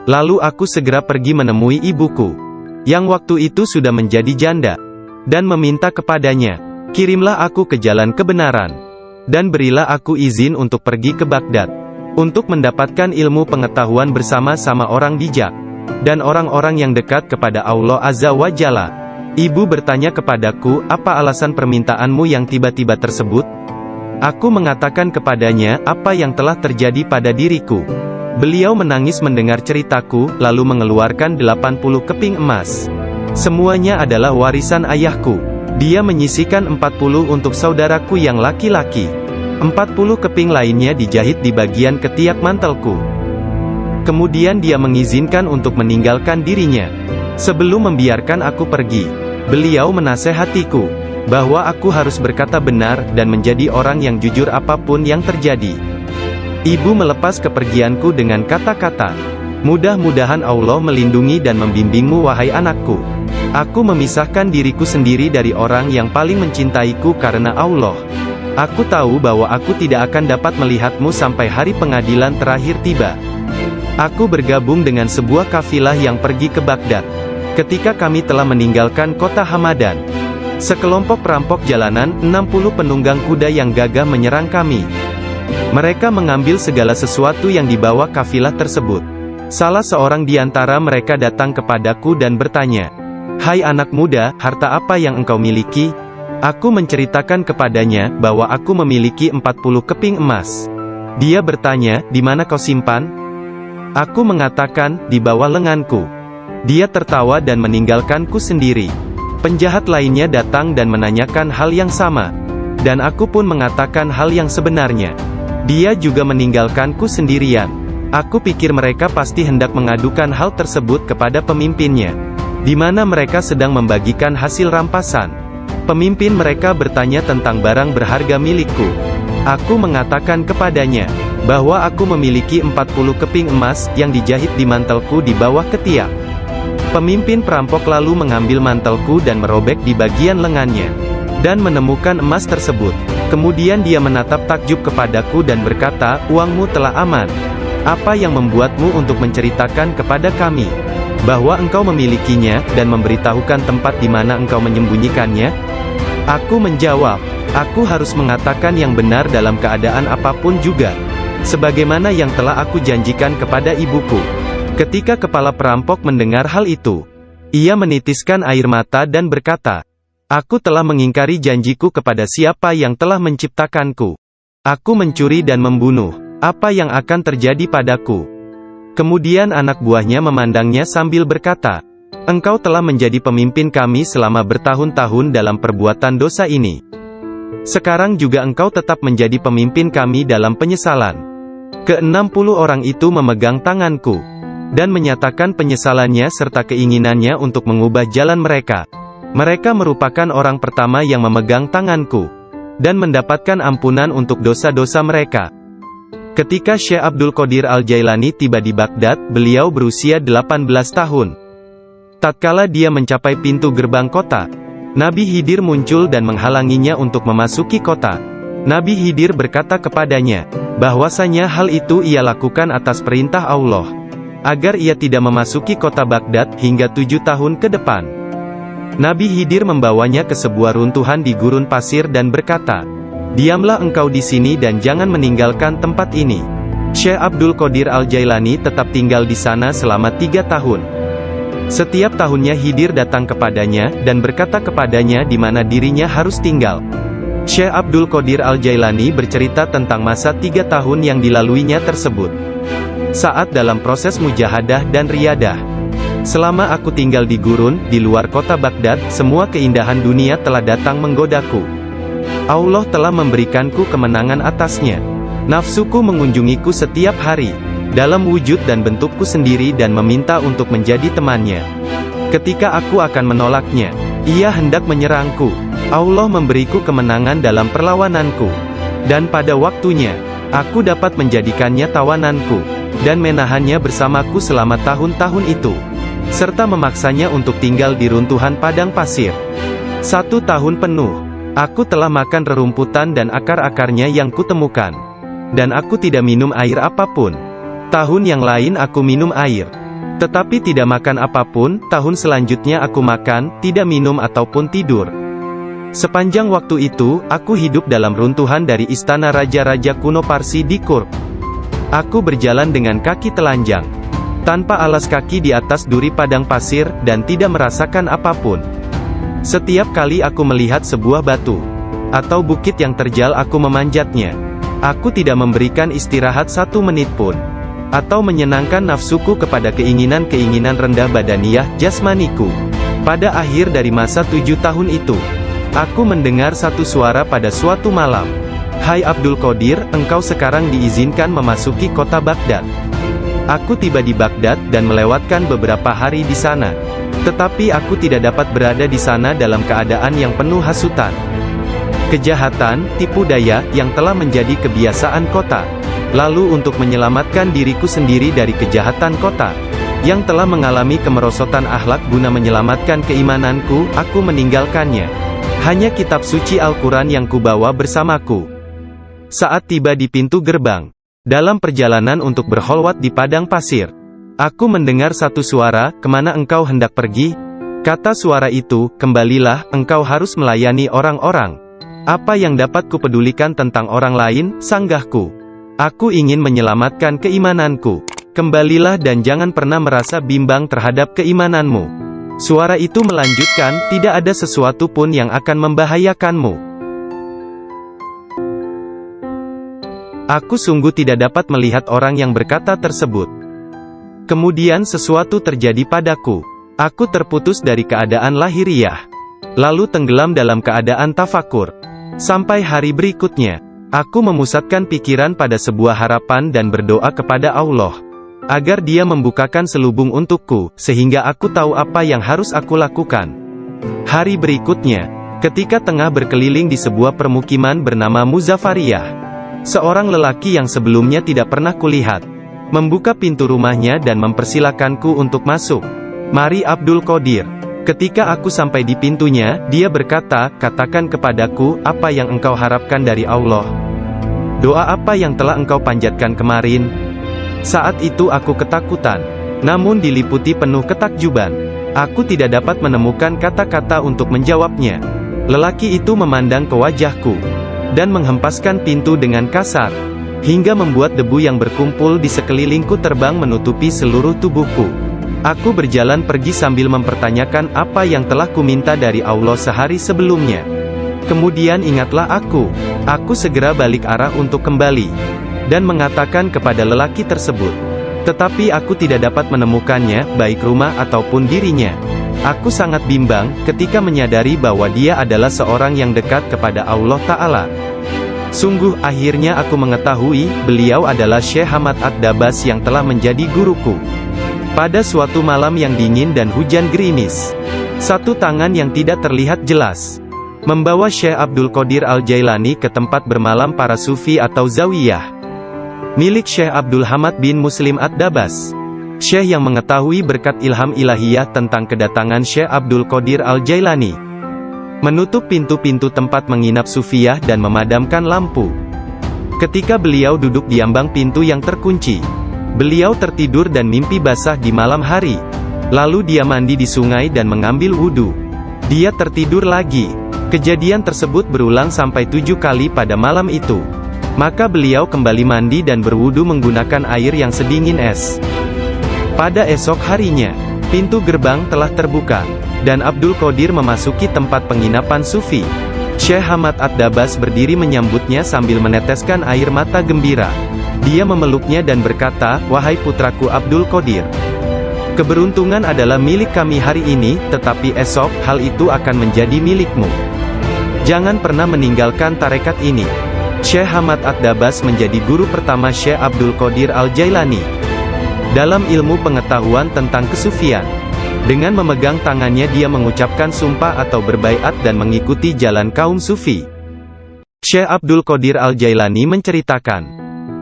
Lalu aku segera pergi menemui ibuku, yang waktu itu sudah menjadi janda, dan meminta kepadanya, "Kirimlah aku ke jalan kebenaran, dan berilah aku izin untuk pergi ke Baghdad, untuk mendapatkan ilmu pengetahuan bersama-sama orang bijak, dan orang-orang yang dekat kepada Allah Azza wa Jalla." Ibu bertanya kepadaku, "Apa alasan permintaanmu yang tiba-tiba tersebut?" Aku mengatakan kepadanya apa yang telah terjadi pada diriku. Beliau menangis mendengar ceritaku, lalu mengeluarkan 80 keping emas. Semuanya adalah warisan ayahku. Dia menyisihkan 40 untuk saudaraku yang laki-laki. 40 keping lainnya dijahit di bagian ketiak mantelku. Kemudian dia mengizinkan untuk meninggalkan dirinya. Sebelum membiarkan aku pergi, beliau menasehatiku bahwa aku harus berkata benar dan menjadi orang yang jujur apapun yang terjadi. Ibu melepas kepergianku dengan kata-kata, "Mudah-mudahan Allah melindungi dan membimbingmu wahai anakku. Aku memisahkan diriku sendiri dari orang yang paling mencintaiku karena Allah. Aku tahu bahwa aku tidak akan dapat melihatmu sampai hari pengadilan terakhir tiba." Aku bergabung dengan sebuah kafilah yang pergi ke Baghdad. Ketika kami telah meninggalkan kota Hamadan, sekelompok perampok jalanan, 60 penunggang kuda yang gagah menyerang kami. Mereka mengambil segala sesuatu yang dibawa kafilah tersebut. Salah seorang di antara mereka datang kepadaku dan bertanya, "Hai anak muda, harta apa yang engkau miliki?" Aku menceritakan kepadanya bahwa aku memiliki 40 keping emas. Dia bertanya, "Di mana kau simpan?" Aku mengatakan, "Di bawah lenganku." Dia tertawa dan meninggalkanku sendiri. Penjahat lainnya datang dan menanyakan hal yang sama, dan aku pun mengatakan hal yang sebenarnya. Dia juga meninggalkanku sendirian. Aku pikir mereka pasti hendak mengadukan hal tersebut kepada pemimpinnya, di mana mereka sedang membagikan hasil rampasan. Pemimpin mereka bertanya tentang barang berharga milikku. Aku mengatakan kepadanya bahwa aku memiliki 40 keping emas yang dijahit di mantelku di bawah ketiak. Pemimpin perampok lalu mengambil mantelku dan merobek di bagian lengannya, dan menemukan emas tersebut. Kemudian dia menatap takjub kepadaku dan berkata, "Uangmu telah aman. Apa yang membuatmu untuk menceritakan kepada kami bahwa engkau memilikinya, dan memberitahukan tempat di mana engkau menyembunyikannya?" Aku menjawab, "Aku harus mengatakan yang benar dalam keadaan apapun juga, sebagaimana yang telah aku janjikan kepada ibuku." Ketika kepala perampok mendengar hal itu, ia menitiskan air mata dan berkata, "Aku telah mengingkari janjiku kepada siapa yang telah menciptakanku. Aku mencuri dan membunuh. Apa yang akan terjadi padaku?" Kemudian anak buahnya memandangnya sambil berkata, "Engkau telah menjadi pemimpin kami selama bertahun-tahun dalam perbuatan dosa ini. Sekarang juga engkau tetap menjadi pemimpin kami dalam penyesalan." Ke-60 orang itu memegang tanganku dan menyatakan penyesalannya serta keinginannya untuk mengubah jalan mereka. Mereka merupakan orang pertama yang memegang tanganku dan mendapatkan ampunan untuk dosa-dosa mereka. Ketika Syekh Abdul Qadir Al-Jailani tiba di Baghdad, beliau berusia 18 tahun. Tatkala dia mencapai pintu gerbang kota, Nabi Khidir muncul dan menghalanginya untuk memasuki kota. Nabi Khidir berkata kepadanya, bahwasanya hal itu ia lakukan atas perintah Allah, agar ia tidak memasuki kota Baghdad hingga 7 tahun ke depan. Nabi Khidir membawanya ke sebuah runtuhan di gurun pasir dan berkata, "Diamlah engkau di sini dan jangan meninggalkan tempat ini." Syekh Abdul Qadir Al-Jailani tetap tinggal di sana selama 3 tahun. Setiap tahunnya Khidir datang kepadanya, dan berkata kepadanya di mana dirinya harus tinggal. Syekh Abdul Qadir Al-Jailani bercerita tentang masa 3 tahun yang dilaluinya tersebut. Saat dalam proses mujahadah dan riyadah. "Selama aku tinggal di gurun, di luar kota Baghdad, semua keindahan dunia telah datang menggodaku. Allah telah memberikanku kemenangan atasnya. Nafsuku mengunjungiku setiap hari, dalam wujud dan bentukku sendiri dan meminta untuk menjadi temannya. Ketika aku akan menolaknya, ia hendak menyerangku. Allah memberiku kemenangan dalam perlawananku. Dan pada waktunya, aku dapat menjadikannya tawananku, dan menahannya bersamaku selama tahun-tahun itu, serta memaksanya untuk tinggal di runtuhan padang pasir. 1 tahun penuh. Aku telah makan rerumputan dan akar-akarnya yang kutemukan. Dan aku tidak minum air apapun. Tahun yang lain aku minum air, tetapi tidak makan apapun. Tahun selanjutnya aku makan, tidak minum ataupun tidur. Sepanjang waktu itu, aku hidup dalam runtuhan dari istana raja-raja kuno Parsi di Kurk. Aku berjalan dengan kaki telanjang, tanpa alas kaki di atas duri padang pasir, dan tidak merasakan apapun. Setiap kali aku melihat sebuah batu atau bukit yang terjal, aku memanjatnya. Aku tidak memberikan istirahat 1 menit pun, atau menyenangkan nafsuku kepada keinginan-keinginan rendah badaniyah jasmaniku. Pada akhir dari masa 7 tahun itu, aku mendengar satu suara pada suatu malam, "Hai Abdul Qadir, engkau sekarang diizinkan memasuki kota Baghdad." Aku tiba di Baghdad dan melewatkan beberapa hari di sana. Tetapi aku tidak dapat berada di sana dalam keadaan yang penuh hasutan, kejahatan, tipu daya, yang telah menjadi kebiasaan kota. Lalu untuk menyelamatkan diriku sendiri dari kejahatan kota, yang telah mengalami kemerosotan akhlak guna menyelamatkan keimananku, aku meninggalkannya. Hanya kitab suci Al-Quran yang kubawa bersamaku. Saat tiba di pintu gerbang, dalam perjalanan untuk berkholwat di padang pasir, aku mendengar satu suara, "Kemana engkau hendak pergi?" Kata suara itu, "Kembalilah, engkau harus melayani orang-orang." "Apa yang dapat kupedulikan tentang orang lain?" sanggahku. "Aku ingin menyelamatkan keimananku." "Kembalilah dan jangan pernah merasa bimbang terhadap keimananmu." Suara itu melanjutkan, "Tidak ada sesuatu pun yang akan membahayakanmu." Aku sungguh tidak dapat melihat orang yang berkata tersebut. Kemudian sesuatu terjadi padaku. Aku terputus dari keadaan lahiriah, lalu tenggelam dalam keadaan tafakur. Sampai hari berikutnya, aku memusatkan pikiran pada sebuah harapan dan berdoa kepada Allah, agar Dia membukakan selubung untukku, sehingga aku tahu apa yang harus aku lakukan. Hari berikutnya, ketika tengah berkeliling di sebuah permukiman bernama Muzaffariyah, seorang lelaki yang sebelumnya tidak pernah kulihat, membuka pintu rumahnya dan mempersilakanku untuk masuk. "Mari Abdul Qadir." Ketika aku sampai di pintunya, dia berkata, "Katakan kepadaku, apa yang engkau harapkan dari Allah? Doa apa yang telah engkau panjatkan kemarin?" Saat itu aku ketakutan, namun diliputi penuh ketakjuban. Aku tidak dapat menemukan kata-kata untuk menjawabnya. Lelaki itu memandang ke wajahku, dan menghempaskan pintu dengan kasar, hingga membuat debu yang berkumpul di sekelilingku terbang menutupi seluruh tubuhku. Aku berjalan pergi sambil mempertanyakan apa yang telah kuminta dari Allah sehari sebelumnya. Kemudian ingatlah aku. Aku segera balik arah untuk kembali, dan mengatakan kepada lelaki tersebut. Tetapi aku tidak dapat menemukannya, baik rumah ataupun dirinya. Aku sangat bimbang, ketika menyadari bahwa dia adalah seorang yang dekat kepada Allah Ta'ala. Sungguh, akhirnya aku mengetahui, beliau adalah Syekh Hamad Ad-Dabas yang telah menjadi guruku. Pada suatu malam yang dingin dan hujan gerimis, satu tangan yang tidak terlihat jelas membawa Syekh Abdul Qadir Al-Jailani ke tempat bermalam para sufi atau zawiyah milik Syekh Abdul Hamad bin Muslim Ad-Dabas. Syekh yang mengetahui berkat ilham ilahiyah tentang kedatangan Syekh Abdul Qadir Al-Jailani menutup pintu-pintu tempat menginap sufiyah dan memadamkan lampu. Ketika beliau duduk di ambang pintu yang terkunci, beliau tertidur dan mimpi basah di malam hari. Lalu dia mandi di sungai dan mengambil wudhu. Dia tertidur lagi. Kejadian tersebut berulang sampai 7 kali pada malam itu. Maka beliau kembali mandi dan berwudu menggunakan air yang sedingin es. Pada esok harinya, pintu gerbang telah terbuka, dan Abdul Qadir memasuki tempat penginapan sufi. Syekh Hamad Ad-Dabas berdiri menyambutnya sambil meneteskan air mata gembira. Dia memeluknya dan berkata, "Wahai putraku Abdul Qadir, keberuntungan adalah milik kami hari ini, tetapi esok, hal itu akan menjadi milikmu. Jangan pernah meninggalkan tarekat ini." Syekh Hamad Ad-Dabas menjadi guru pertama Syekh Abdul Qadir Al-Jailani dalam ilmu pengetahuan tentang kesufian. Dengan memegang tangannya dia mengucapkan sumpah atau berbaiat dan mengikuti jalan kaum sufi. Syekh Abdul Qadir Al-Jailani menceritakan,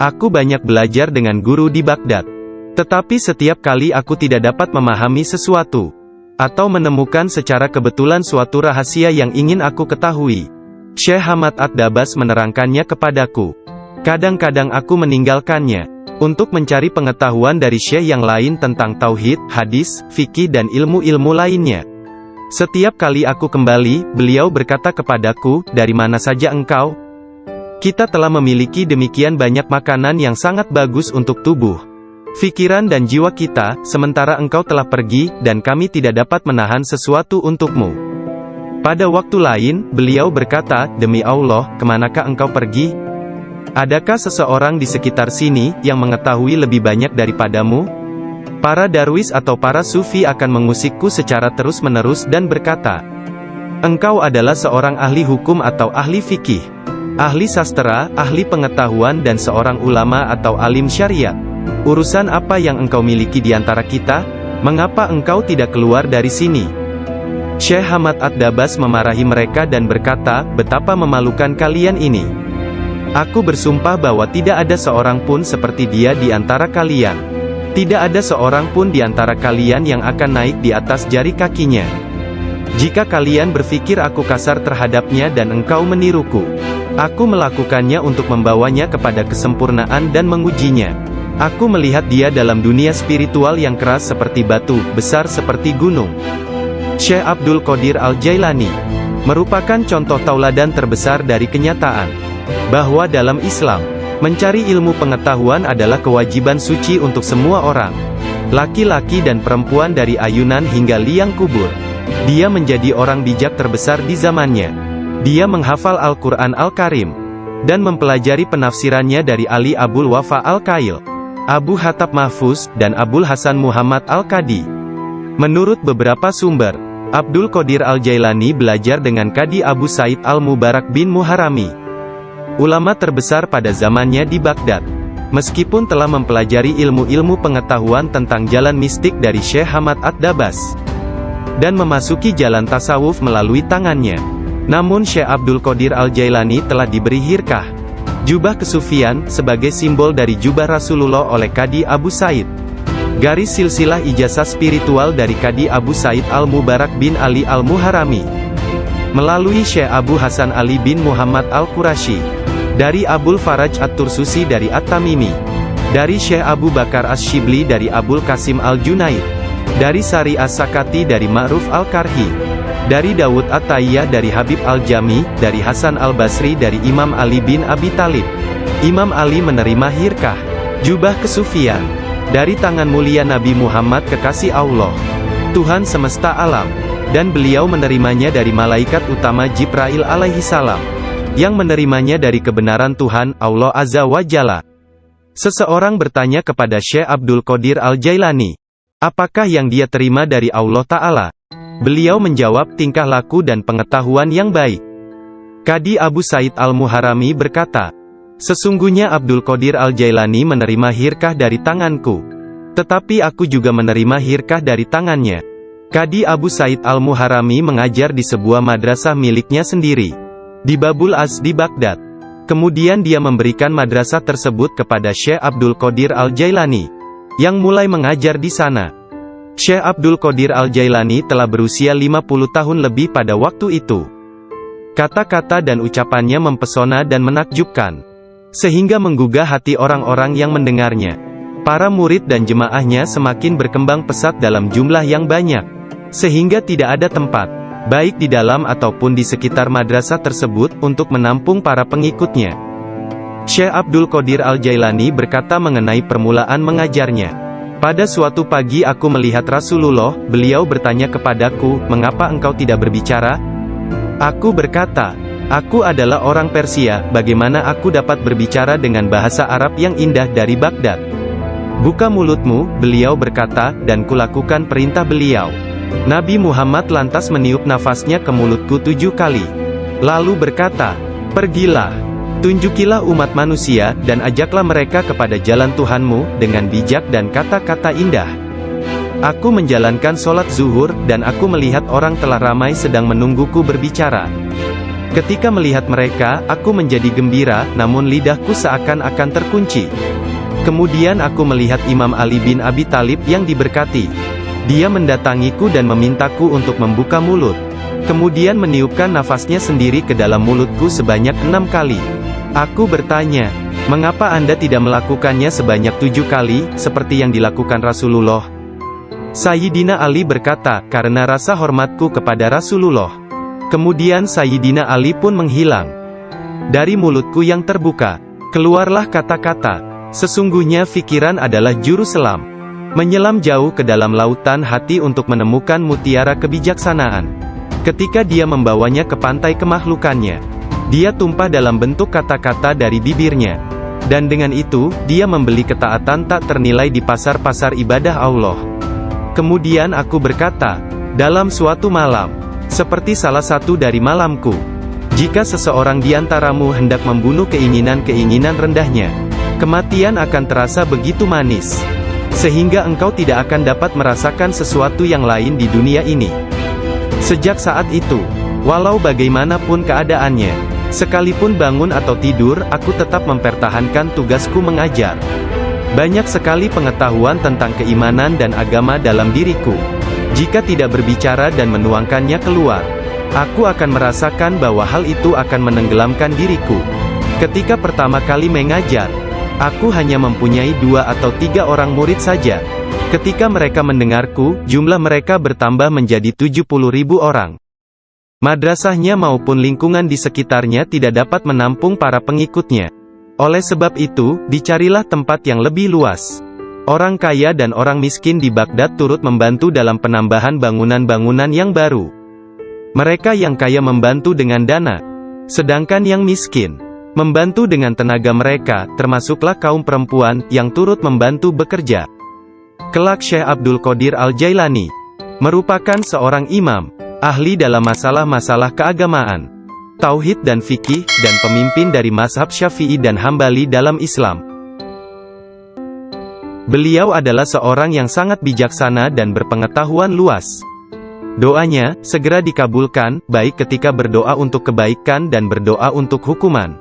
"Aku banyak belajar dengan guru di Baghdad. Tetapi setiap kali aku tidak dapat memahami sesuatu, atau menemukan secara kebetulan suatu rahasia yang ingin aku ketahui, Syekh Hamad Ad-Dabas menerangkannya kepadaku. Kadang-kadang aku meninggalkannya untuk mencari pengetahuan dari syekh yang lain tentang tauhid, hadis, fikih dan ilmu-ilmu lainnya. Setiap kali aku kembali, beliau berkata kepadaku, 'Dari mana saja engkau?' Kita telah memiliki demikian banyak makanan yang sangat bagus untuk tubuh, pikiran dan jiwa kita, sementara engkau telah pergi, dan kami tidak dapat menahan sesuatu untukmu." Pada waktu lain, beliau berkata, "Demi Allah, kemanakah engkau pergi? Adakah seseorang di sekitar sini, yang mengetahui lebih banyak daripadamu?" Para darwis atau para sufi akan mengusikku secara terus-menerus dan berkata, "Engkau adalah seorang ahli hukum atau ahli fikih, ahli sastra, ahli pengetahuan dan seorang ulama atau alim syariat. Urusan apa yang engkau miliki di antara kita? Mengapa engkau tidak keluar dari sini?" Syekh Hamad Ad-Dabas memarahi mereka dan berkata, "Betapa memalukan kalian ini. Aku bersumpah bahwa tidak ada seorang pun seperti dia di antara kalian. Tidak ada seorang pun di antara kalian yang akan naik di atas jari kakinya. Jika kalian berpikir aku kasar terhadapnya dan engkau meniruku, aku melakukannya untuk membawanya kepada kesempurnaan dan mengujinya. Aku melihat dia dalam dunia spiritual yang keras seperti batu, besar seperti gunung." Syekh Abdul Qadir Al-Jailani merupakan contoh tauladan terbesar dari kenyataan bahwa dalam Islam, mencari ilmu pengetahuan adalah kewajiban suci untuk semua orang, laki-laki dan perempuan dari ayunan hingga liang kubur. Dia menjadi orang bijak terbesar di zamannya. Dia menghafal Al-Quran Al-Karim, dan mempelajari penafsirannya dari Ali Abul Wafa Al-Kail, Abu Hatab Mahfuz, dan Abul Hasan Muhammad Al-Qadi. Menurut beberapa sumber, Abdul Qadir Al-Jailani belajar dengan Qadi Abu Said Al-Mubarak bin Muharrami, ulama terbesar pada zamannya di Baghdad. Meskipun telah mempelajari ilmu-ilmu pengetahuan tentang jalan mistik dari Syekh Hamad Ad-Dabas, dan memasuki jalan tasawuf melalui tangannya, namun Syekh Abdul Qadir Al-Jailani telah diberi hirkah, jubah kesufian, sebagai simbol dari jubah Rasulullah oleh Qadi Abu Said. Garis silsilah ijazah spiritual dari Qadi Abu Said Al-Mubarak bin Ali Al-Muharrami, melalui Syekh Abu Hasan Ali bin Muhammad Al-Qurashi, dari Abul Faraj At-Tursusi dari At-Tamimi, dari Syekh Abu Bakar As-Shibli dari Abul Qasim Al-Junaid, dari Sari As-Sakati dari Ma'ruf Al-Karhi, dari Dawud At-Tayyah dari Habib Al-Jami, dari Hasan Al-Basri dari Imam Ali bin Abi Talib. Imam Ali menerima hirkah, jubah kesufian, dari tangan mulia Nabi Muhammad kekasih Allah, Tuhan semesta alam. Dan beliau menerimanya dari malaikat utama Jibril alaihi salam, yang menerimanya dari kebenaran Tuhan, Allah Azza wa Jalla. Seseorang bertanya kepada Syekh Abdul Qadir Al-Jailani, apakah yang dia terima dari Allah Ta'ala? Beliau menjawab, tingkah laku dan pengetahuan yang baik. Qadi Abu Said Al-Muharrami berkata, sesungguhnya Abdul Qadir Al-Jailani menerima hirkah dari tanganku, tetapi aku juga menerima hirkah dari tangannya. Qadi Abu Said Al-Muharrami mengajar di sebuah madrasah miliknya sendiri, di Babul Az di Baghdad. Kemudian dia memberikan madrasah tersebut kepada Syekh Abdul Qadir Al-Jailani, yang mulai mengajar di sana. Syekh Abdul Qadir Al-Jailani telah berusia 50 tahun lebih pada waktu itu. Kata-kata dan ucapannya mempesona dan menakjubkan, sehingga menggugah hati orang-orang yang mendengarnya. Para murid dan jemaahnya semakin berkembang pesat dalam jumlah yang banyak, sehingga tidak ada tempat, baik di dalam ataupun di sekitar madrasah tersebut, untuk menampung para pengikutnya. Syekh Abdul Qadir Al-Jailani berkata mengenai permulaan mengajarnya. Pada suatu pagi aku melihat Rasulullah, beliau bertanya kepadaku, mengapa engkau tidak berbicara? Aku berkata, aku adalah orang Persia, bagaimana aku dapat berbicara dengan bahasa Arab yang indah dari Baghdad? Buka mulutmu, beliau berkata, dan kulakukan perintah beliau. Nabi Muhammad lantas meniup nafasnya ke mulutku 7 kali. Lalu berkata, pergilah, tunjukilah umat manusia, dan ajaklah mereka kepada jalan Tuhanmu, dengan bijak dan kata-kata indah. Aku menjalankan sholat zuhur, dan aku melihat orang telah ramai sedang menungguku berbicara. Ketika melihat mereka, aku menjadi gembira, namun lidahku seakan-akan terkunci. Kemudian aku melihat Imam Ali bin Abi Thalib yang diberkati. Dia mendatangiku dan memintaku untuk membuka mulut. Kemudian meniupkan nafasnya sendiri ke dalam mulutku sebanyak 6 kali. Aku bertanya, mengapa Anda tidak melakukannya sebanyak 7 kali, seperti yang dilakukan Rasulullah? Sayyidina Ali berkata, karena rasa hormatku kepada Rasulullah. Kemudian Sayyidina Ali pun menghilang. Dari mulutku yang terbuka, keluarlah kata-kata, sesungguhnya fikiran adalah juru selam. Menyelam jauh ke dalam lautan hati untuk menemukan mutiara kebijaksanaan. Ketika dia membawanya ke pantai kemakhlukannya, dia tumpah dalam bentuk kata-kata dari bibirnya. Dan dengan itu, dia membeli ketaatan tak ternilai di pasar-pasar ibadah Allah. Kemudian aku berkata, dalam suatu malam, seperti salah satu dari malamku, jika seseorang di antaramu hendak membunuh keinginan-keinginan rendahnya, kematian akan terasa begitu manis, sehingga engkau tidak akan dapat merasakan sesuatu yang lain di dunia ini. Sejak saat itu, walau bagaimanapun keadaannya, sekalipun bangun atau tidur, aku tetap mempertahankan tugasku mengajar. Banyak sekali pengetahuan tentang keimanan dan agama dalam diriku. Jika tidak berbicara dan menuangkannya keluar, aku akan merasakan bahwa hal itu akan menenggelamkan diriku. Ketika pertama kali mengajar, aku hanya mempunyai 2 atau 3 orang murid saja. Ketika mereka mendengarku, jumlah mereka bertambah menjadi 70.000 orang. Madrasahnya maupun lingkungan di sekitarnya tidak dapat menampung para pengikutnya. Oleh sebab itu, dicarilah tempat yang lebih luas. Orang kaya dan orang miskin di Baghdad turut membantu dalam penambahan bangunan-bangunan yang baru. Mereka yang kaya membantu dengan dana, sedangkan yang miskin membantu dengan tenaga mereka, termasuklah kaum perempuan, yang turut membantu bekerja. Kelak Syekh Abdul Qadir Al-Jailani merupakan seorang imam, ahli dalam masalah-masalah keagamaan, tauhid dan fikih, dan pemimpin dari mazhab Syafi'i dan Hambali dalam Islam. Beliau adalah seorang yang sangat bijaksana dan berpengetahuan luas. Doanya segera dikabulkan, baik ketika berdoa untuk kebaikan dan berdoa untuk hukuman.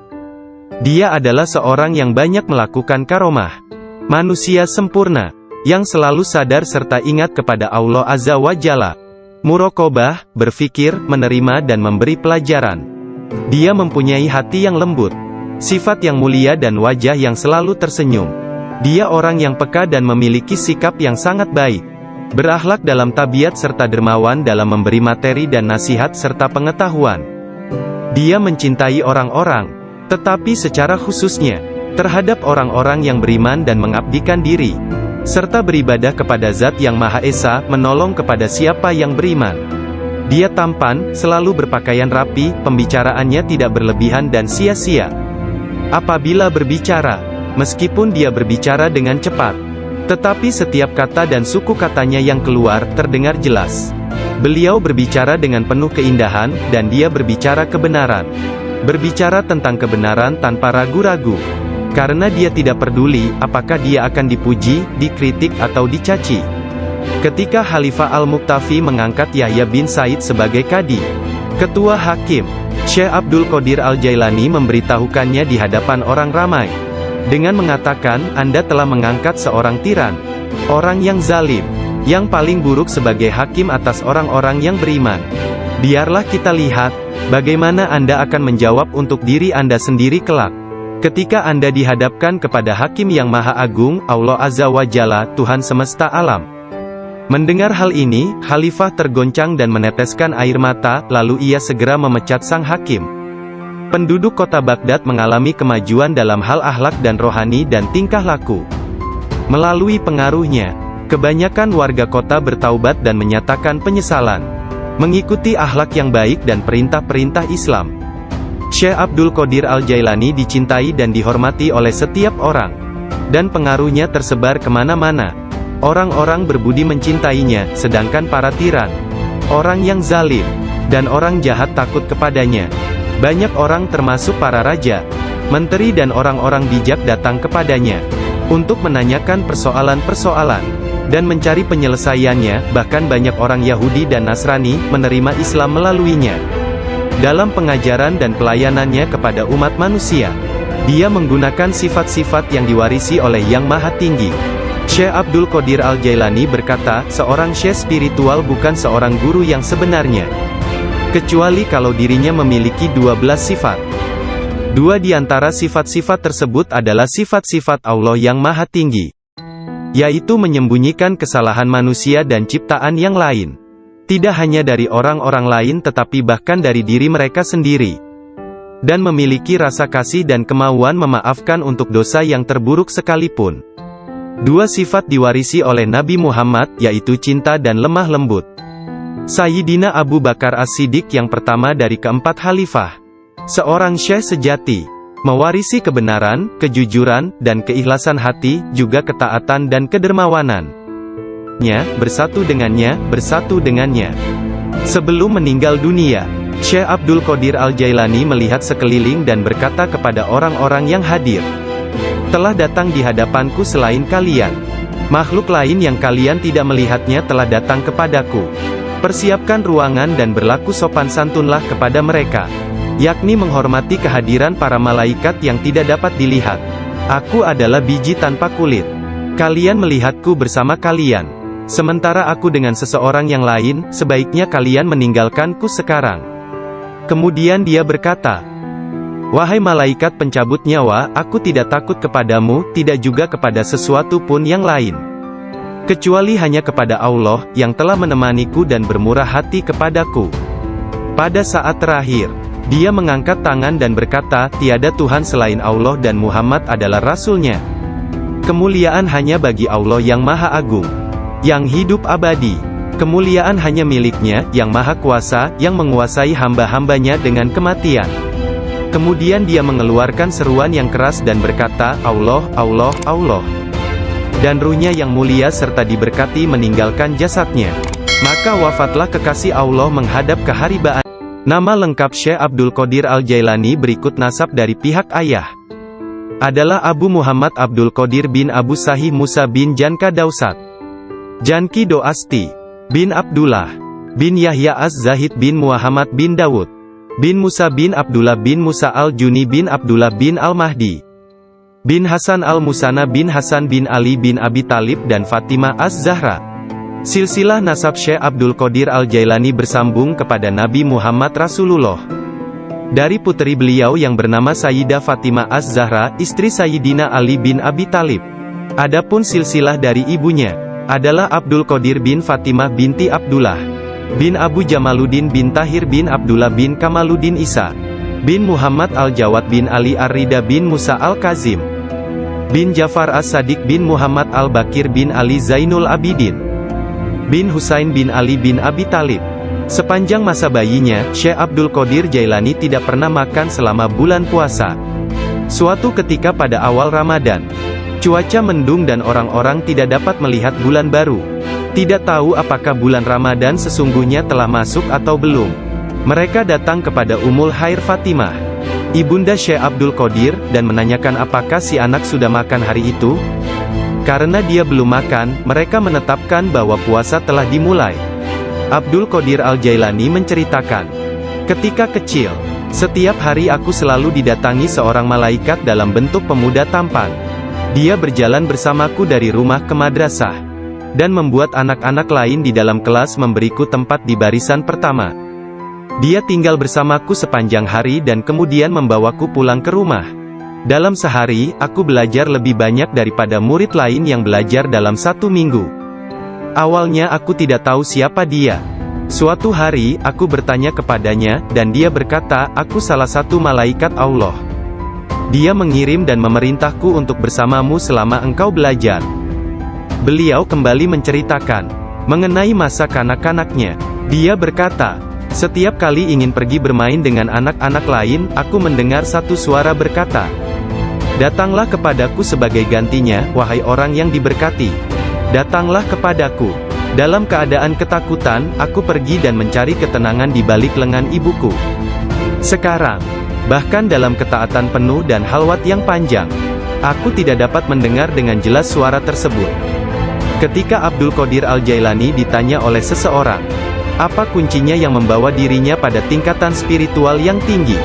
Dia adalah seorang yang banyak melakukan karomah. Manusia sempurna, yang selalu sadar serta ingat kepada Allah Azza wa Jalla. Muraqabah, berfikir, menerima dan memberi pelajaran. Dia mempunyai hati yang lembut, sifat yang mulia dan wajah yang selalu tersenyum. Dia orang yang peka dan memiliki sikap yang sangat baik. Berakhlak dalam tabiat serta dermawan dalam memberi materi dan nasihat serta pengetahuan. Dia mencintai orang-orang, tetapi secara khususnya terhadap orang-orang yang beriman dan mengabdikan diri, serta beribadah kepada Zat yang Maha Esa, menolong kepada siapa yang beriman. Dia tampan, selalu berpakaian rapi, pembicaraannya tidak berlebihan dan sia-sia. Apabila berbicara, meskipun dia berbicara dengan cepat, tetapi setiap kata dan suku katanya yang keluar, terdengar jelas. Beliau berbicara dengan penuh keindahan, dan dia berbicara kebenaran. Berbicara tentang kebenaran tanpa ragu-ragu. Karena dia tidak peduli, apakah dia akan dipuji, dikritik atau dicaci. Ketika Khalifah Al-Muqtafi mengangkat Yahya bin Said sebagai kadi, ketua hakim, Syekh Abdul Qadir Al-Jailani memberitahukannya di hadapan orang ramai. Dengan mengatakan, Anda telah mengangkat seorang tiran, orang yang zalim, yang paling buruk sebagai hakim atas orang-orang yang beriman. Biarlah kita lihat, bagaimana Anda akan menjawab untuk diri Anda sendiri kelak. Ketika Anda dihadapkan kepada Hakim yang Maha Agung, Allah Azza wa Jalla, Tuhan semesta alam. Mendengar hal ini, Khalifah tergoncang dan meneteskan air mata, lalu ia segera memecat sang hakim. Penduduk kota Baghdad mengalami kemajuan dalam hal akhlak dan rohani dan tingkah laku. Melalui pengaruhnya, kebanyakan warga kota bertaubat dan menyatakan penyesalan, mengikuti akhlak yang baik dan perintah-perintah Islam. Syekh Abdul Qadir Al-Jailani dicintai dan dihormati oleh setiap orang, dan pengaruhnya tersebar kemana-mana. Orang-orang berbudi mencintainya, sedangkan para tiran, orang yang zalim, dan orang jahat takut kepadanya. Banyak orang termasuk para raja, menteri dan orang-orang bijak datang kepadanya, untuk menanyakan persoalan-persoalan, dan mencari penyelesaiannya. Bahkan banyak orang Yahudi dan Nasrani, menerima Islam melaluinya. Dalam pengajaran dan pelayanannya kepada umat manusia, dia menggunakan sifat-sifat yang diwarisi oleh Yang Maha Tinggi. Syekh Abdul Qadir Al-Jailani berkata, seorang syekh spiritual bukan seorang guru yang sebenarnya, kecuali kalau dirinya memiliki 12 sifat. Dua di antara sifat-sifat tersebut adalah sifat-sifat Allah yang Maha Tinggi, yaitu menyembunyikan kesalahan manusia dan ciptaan yang lain. Tidak hanya dari orang-orang lain tetapi bahkan dari diri mereka sendiri. Dan memiliki rasa kasih dan kemauan memaafkan untuk dosa yang terburuk sekalipun. Dua sifat diwarisi oleh Nabi Muhammad, yaitu cinta dan lemah lembut. Sayyidina Abu Bakar As-Siddiq yang pertama dari keempat khalifah, seorang syekh sejati, mewarisi kebenaran, kejujuran, dan keikhlasan hati, juga ketaatan dan kedermawanan. Bersatu dengannya. Sebelum meninggal dunia, Syekh Abdul Qadir Al-Jailani melihat sekeliling dan berkata kepada orang-orang yang hadir, telah datang di hadapanku selain kalian. Makhluk lain yang kalian tidak melihatnya telah datang kepadaku. Persiapkan ruangan dan berlaku sopan santunlah kepada mereka, yakni menghormati kehadiran para malaikat yang tidak dapat dilihat. Aku adalah biji tanpa kulit. Kalian melihatku bersama kalian. Sementara aku dengan seseorang yang lain, sebaiknya kalian meninggalkanku sekarang. Kemudian dia berkata, wahai malaikat pencabut nyawa, aku tidak takut kepadamu, tidak juga kepada sesuatu pun yang lain, kecuali hanya kepada Allah, yang telah menemaniku dan bermurah hati kepadaku. Pada saat terakhir, dia mengangkat tangan dan berkata, tiada Tuhan selain Allah dan Muhammad adalah Rasul-Nya. Kemuliaan hanya bagi Allah yang Maha Agung, yang hidup abadi. Kemuliaan hanya milik-Nya, yang Maha Kuasa, yang menguasai hamba-hambanya dengan kematian. Kemudian dia mengeluarkan seruan yang keras dan berkata, Allah, Allah, Allah. Dan ruhnya yang mulia serta diberkati meninggalkan jasadnya. Maka wafatlah kekasih Allah menghadap keharibaan. Nama lengkap Syekh Abdul Qadir Al-Jailani berikut nasab dari pihak ayah. Adalah Abu Muhammad Abdul Qadir bin Abu Sahih Musa bin Janka Dausat, Janki Doasti, bin Abdullah, bin Yahya Az-Zahid bin Muhammad bin Dawud, bin Musa bin Abdullah bin Musa Al-Juni bin Abdullah bin Al-Mahdi, bin Hasan Al-Musana bin Hasan bin Ali bin Abi Talib dan Fatimah Az-Zahra. Silsilah nasab Syekh Abdul Qadir Al-Jailani bersambung kepada Nabi Muhammad Rasulullah. Dari putri beliau yang bernama Sayyidah Fatimah Az-Zahra, istri Sayyidina Ali bin Abi Talib. Adapun silsilah dari ibunya adalah Abdul Qadir bin Fatimah binti Abdullah, bin Abu Jamaluddin bin Tahir bin Abdullah bin Kamaluddin Isa, bin Muhammad Al-Jawad bin Ali Ar-Rida bin Musa Al-Kazim, bin Jafar As-Sadiq bin Muhammad Al-Bakir bin Ali Zainul Abidin, bin Husain bin Ali bin Abi Talib, Sepanjang masa bayinya, Syekh Abdul Qadir Jailani tidak pernah makan selama bulan puasa. Suatu ketika pada awal Ramadan, cuaca mendung dan orang-orang tidak dapat melihat bulan baru. Tidak tahu apakah bulan Ramadan sesungguhnya telah masuk atau belum. Mereka datang kepada Ummul Khair Fatimah, ibunda Syekh Abdul Qadir, dan menanyakan apakah si anak sudah makan hari itu. Karena dia belum makan, mereka menetapkan bahwa puasa telah dimulai. Abdul Qadir Al-Jailani menceritakan, ketika kecil, setiap hari aku selalu didatangi seorang malaikat dalam bentuk pemuda tampan. Dia berjalan bersamaku dari rumah ke madrasah, dan membuat anak-anak lain di dalam kelas memberiku tempat di barisan pertama. Dia tinggal bersamaku sepanjang hari dan kemudian membawaku pulang ke rumah. Dalam sehari, aku belajar lebih banyak daripada murid lain yang belajar dalam 1 minggu. Awalnya aku tidak tahu siapa dia. Suatu hari, aku bertanya kepadanya, dan dia berkata, aku salah satu malaikat Allah. Dia mengirim dan memerintahku untuk bersamamu selama engkau belajar. Beliau kembali menceritakan mengenai masa kanak-kanaknya. Dia berkata, setiap kali ingin pergi bermain dengan anak-anak lain, aku mendengar satu suara berkata, datanglah kepadaku sebagai gantinya, wahai orang yang diberkati. Datanglah kepadaku. Dalam keadaan ketakutan, aku pergi dan mencari ketenangan di balik lengan ibuku. Sekarang, bahkan dalam ketaatan penuh dan halwat yang panjang, aku tidak dapat mendengar dengan jelas suara tersebut. Ketika Abdul Qadir Al-Jailani ditanya oleh seseorang, apa kuncinya yang membawa dirinya pada tingkatan spiritual yang tinggi?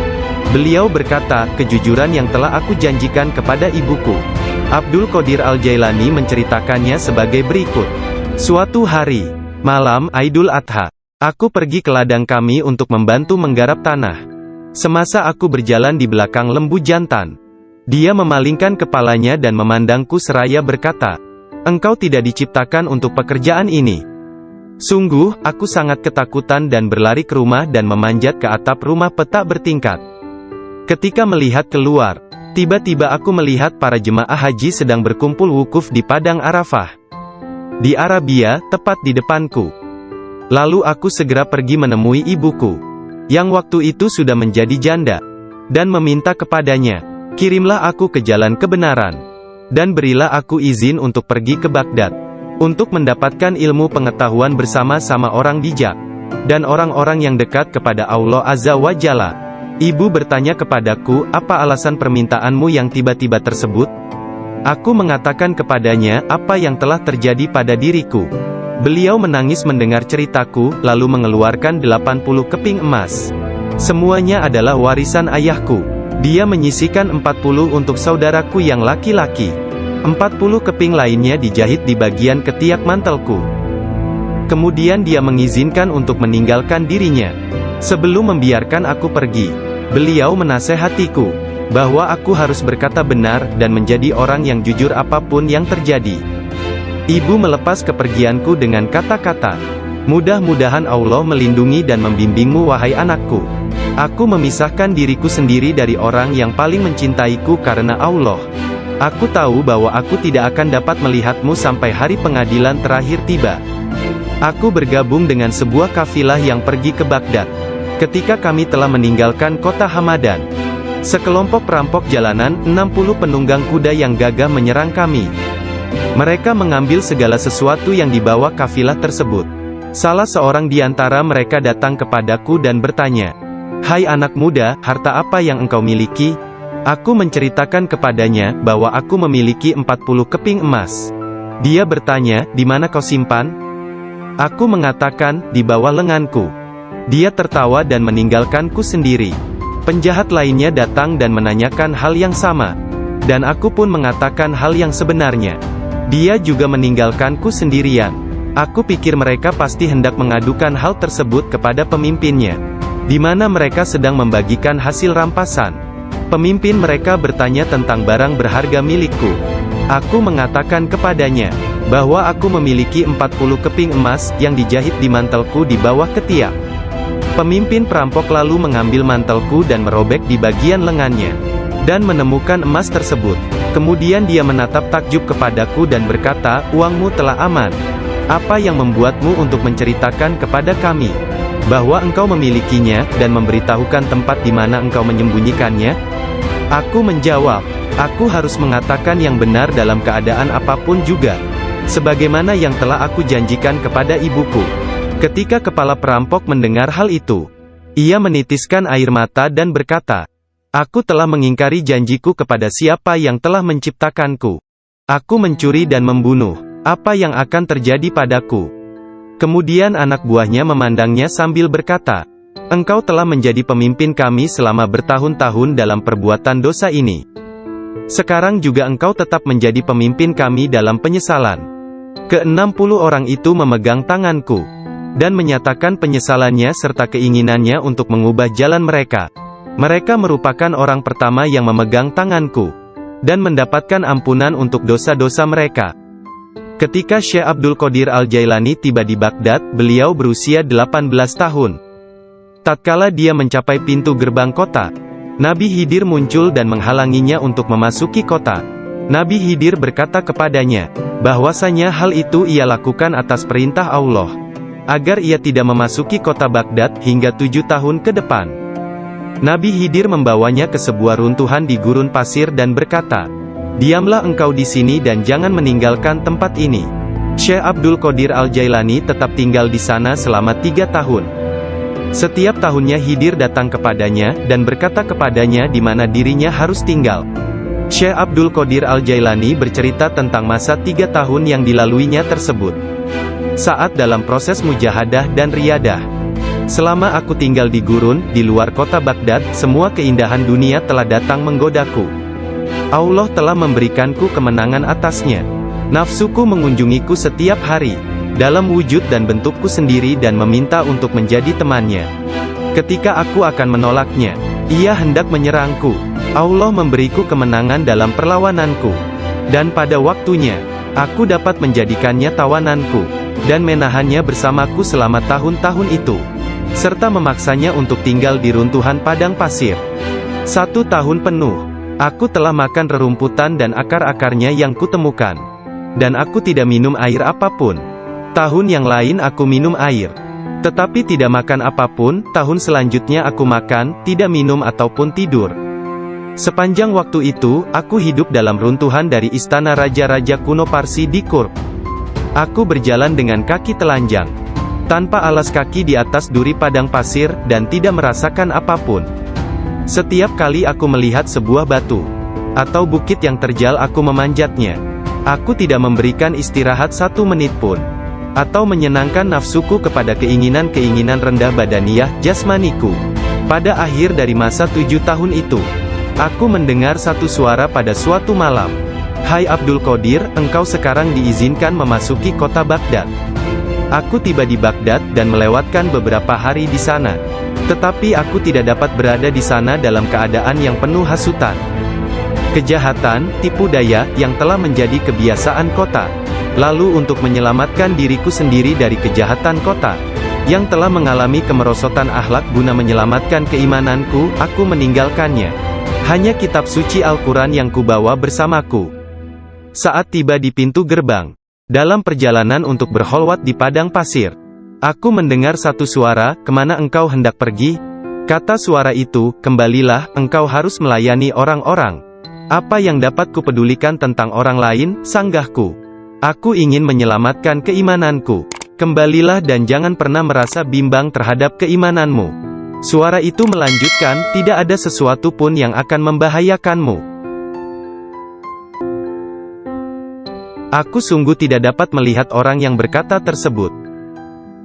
Beliau berkata, kejujuran yang telah aku janjikan kepada ibuku. Abdul Qadir Al-Jailani menceritakannya sebagai berikut. Suatu hari, malam Aidul Adha, aku pergi ke ladang kami untuk membantu menggarap tanah. Semasa aku berjalan di belakang lembu jantan, dia memalingkan kepalanya dan memandangku seraya berkata, engkau tidak diciptakan untuk pekerjaan ini. Sungguh, aku sangat ketakutan dan berlari ke rumah dan memanjat ke atap rumah petak bertingkat. Ketika melihat keluar, tiba-tiba aku melihat para jemaah haji sedang berkumpul wukuf di Padang Arafah. Di Arabia, tepat di depanku. Lalu aku segera pergi menemui ibuku, yang waktu itu sudah menjadi janda, dan meminta kepadanya, kirimlah aku ke jalan kebenaran, dan berilah aku izin untuk pergi ke Baghdad, untuk mendapatkan ilmu pengetahuan bersama-sama orang bijak, dan orang-orang yang dekat kepada Allah Azza wa Jalla. Ibu bertanya kepadaku, apa alasan permintaanmu yang tiba-tiba tersebut? Aku mengatakan kepadanya, apa yang telah terjadi pada diriku. Beliau menangis mendengar ceritaku, lalu mengeluarkan 80 keping emas. Semuanya adalah warisan ayahku. Dia menyisihkan 40 untuk saudaraku yang laki-laki. 40 keping lainnya dijahit di bagian ketiak mantelku. Kemudian dia mengizinkan untuk meninggalkan dirinya. Sebelum membiarkan aku pergi, beliau menasehatiku, bahwa aku harus berkata benar, dan menjadi orang yang jujur apapun yang terjadi. Ibu melepas kepergianku dengan kata-kata, mudah-mudahan Allah melindungi dan membimbingmu wahai anakku. Aku memisahkan diriku sendiri dari orang yang paling mencintaiku karena Allah. Aku tahu bahwa aku tidak akan dapat melihatmu sampai hari pengadilan terakhir tiba. Aku bergabung dengan sebuah kafilah yang pergi ke Baghdad. Ketika kami telah meninggalkan kota Hamadan, sekelompok perampok jalanan, 60 penunggang kuda yang gagah menyerang kami. Mereka mengambil segala sesuatu yang dibawa kafilah tersebut. Salah seorang di antara mereka datang kepadaku dan bertanya, hai anak muda, harta apa yang engkau miliki? Aku menceritakan kepadanya, bahwa aku memiliki 40 keping emas. Dia bertanya, di mana kau simpan? Aku mengatakan, di bawah lenganku. Dia tertawa dan meninggalkanku sendiri. Penjahat lainnya datang dan menanyakan hal yang sama. Dan aku pun mengatakan hal yang sebenarnya. Dia juga meninggalkanku sendirian. Aku pikir mereka pasti hendak mengadukan hal tersebut kepada pemimpinnya, di mana mereka sedang membagikan hasil rampasan. Pemimpin mereka bertanya tentang barang berharga milikku. Aku mengatakan kepadanya, bahwa aku memiliki 40 keping emas, yang dijahit di mantelku di bawah ketiak. Pemimpin perampok lalu mengambil mantelku dan merobek di bagian lengannya, dan menemukan emas tersebut. Kemudian dia menatap takjub kepadaku dan berkata, uangmu telah aman. Apa yang membuatmu untuk menceritakan kepada kami bahwa engkau memilikinya, dan memberitahukan tempat di mana engkau menyembunyikannya? Aku menjawab, aku harus mengatakan yang benar dalam keadaan apapun juga, sebagaimana yang telah aku janjikan kepada ibuku. Ketika kepala perampok mendengar hal itu, ia menitiskan air mata dan berkata, aku telah mengingkari janjiku kepada siapa yang telah menciptakanku. Aku mencuri dan membunuh, apa yang akan terjadi padaku? Kemudian anak buahnya memandangnya sambil berkata, engkau telah menjadi pemimpin kami selama bertahun-tahun dalam perbuatan dosa ini. Sekarang juga engkau tetap menjadi pemimpin kami dalam penyesalan. Ke-60 orang itu memegang tanganku, dan menyatakan penyesalannya serta keinginannya untuk mengubah jalan mereka. Mereka merupakan orang pertama yang memegang tanganku, dan mendapatkan ampunan untuk dosa-dosa mereka. Ketika Syekh Abdul Qadir Al-Jailani tiba di Baghdad, beliau berusia 18 tahun. Tatkala dia mencapai pintu gerbang kota, Nabi Khidir muncul dan menghalanginya untuk memasuki kota. Nabi Khidir berkata kepadanya, bahwasanya hal itu ia lakukan atas perintah Allah, agar ia tidak memasuki kota Baghdad hingga 7 tahun ke depan. Nabi Khidir membawanya ke sebuah runtuhan di gurun pasir dan berkata, diamlah engkau di sini dan jangan meninggalkan tempat ini. Syekh Abdul Qadir Al-Jailani tetap tinggal di sana selama 3 tahun. Setiap tahunnya Khidir datang kepadanya, dan berkata kepadanya di mana dirinya harus tinggal. Syekh Abdul Qadir Al-Jailani bercerita tentang masa 3 tahun yang dilaluinya tersebut. Saat dalam proses mujahadah dan riyadah. Selama aku tinggal di gurun, di luar kota Baghdad, semua keindahan dunia telah datang menggodaku. Allah telah memberikanku kemenangan atasnya. Nafsuku mengunjungiku setiap hari, dalam wujud dan bentukku sendiri dan meminta untuk menjadi temannya. Ketika aku akan menolaknya, ia hendak menyerangku. Allah memberiku kemenangan dalam perlawananku. Dan pada waktunya, aku dapat menjadikannya tawananku, dan menahannya bersamaku selama tahun-tahun itu, serta memaksanya untuk tinggal di runtuhan padang pasir. 1 tahun penuh. Aku telah makan rerumputan dan akar-akarnya yang kutemukan. Dan aku tidak minum air apapun. Tahun yang lain aku minum air, tetapi tidak makan apapun. Tahun selanjutnya aku makan, tidak minum ataupun tidur. Sepanjang waktu itu, aku hidup dalam runtuhan dari istana raja-raja kuno Parsi di Kurb. Aku berjalan dengan kaki telanjang, tanpa alas kaki di atas duri padang pasir, dan tidak merasakan apapun. Setiap kali aku melihat sebuah batu atau bukit yang terjal, aku memanjatnya. Aku tidak memberikan istirahat 1 menit pun, atau menyenangkan nafsuku kepada keinginan-keinginan rendah badaniyah, jasmaniku. Pada akhir dari masa 7 tahun itu, aku mendengar satu suara pada suatu malam. Hai Abdul Qadir, engkau sekarang diizinkan memasuki kota Baghdad. Aku tiba di Baghdad dan melewatkan beberapa hari di sana. Tetapi aku tidak dapat berada di sana dalam keadaan yang penuh hasutan, kejahatan, tipu daya, yang telah menjadi kebiasaan kota. Lalu untuk menyelamatkan diriku sendiri dari kejahatan kota, yang telah mengalami kemerosotan akhlak guna menyelamatkan keimananku, aku meninggalkannya. Hanya kitab suci Al-Quran yang kubawa bersamaku. Saat tiba di pintu gerbang, dalam perjalanan untuk berkholwat di padang pasir, aku mendengar satu suara, kemana engkau hendak pergi? Kata suara itu, kembalilah, engkau harus melayani orang-orang. Apa yang dapat kupedulikan tentang orang lain, sanggahku. Aku ingin menyelamatkan keimananku. Kembalilah dan jangan pernah merasa bimbang terhadap keimananmu. Suara itu melanjutkan, tidak ada sesuatu pun yang akan membahayakanmu. Aku sungguh tidak dapat melihat orang yang berkata tersebut.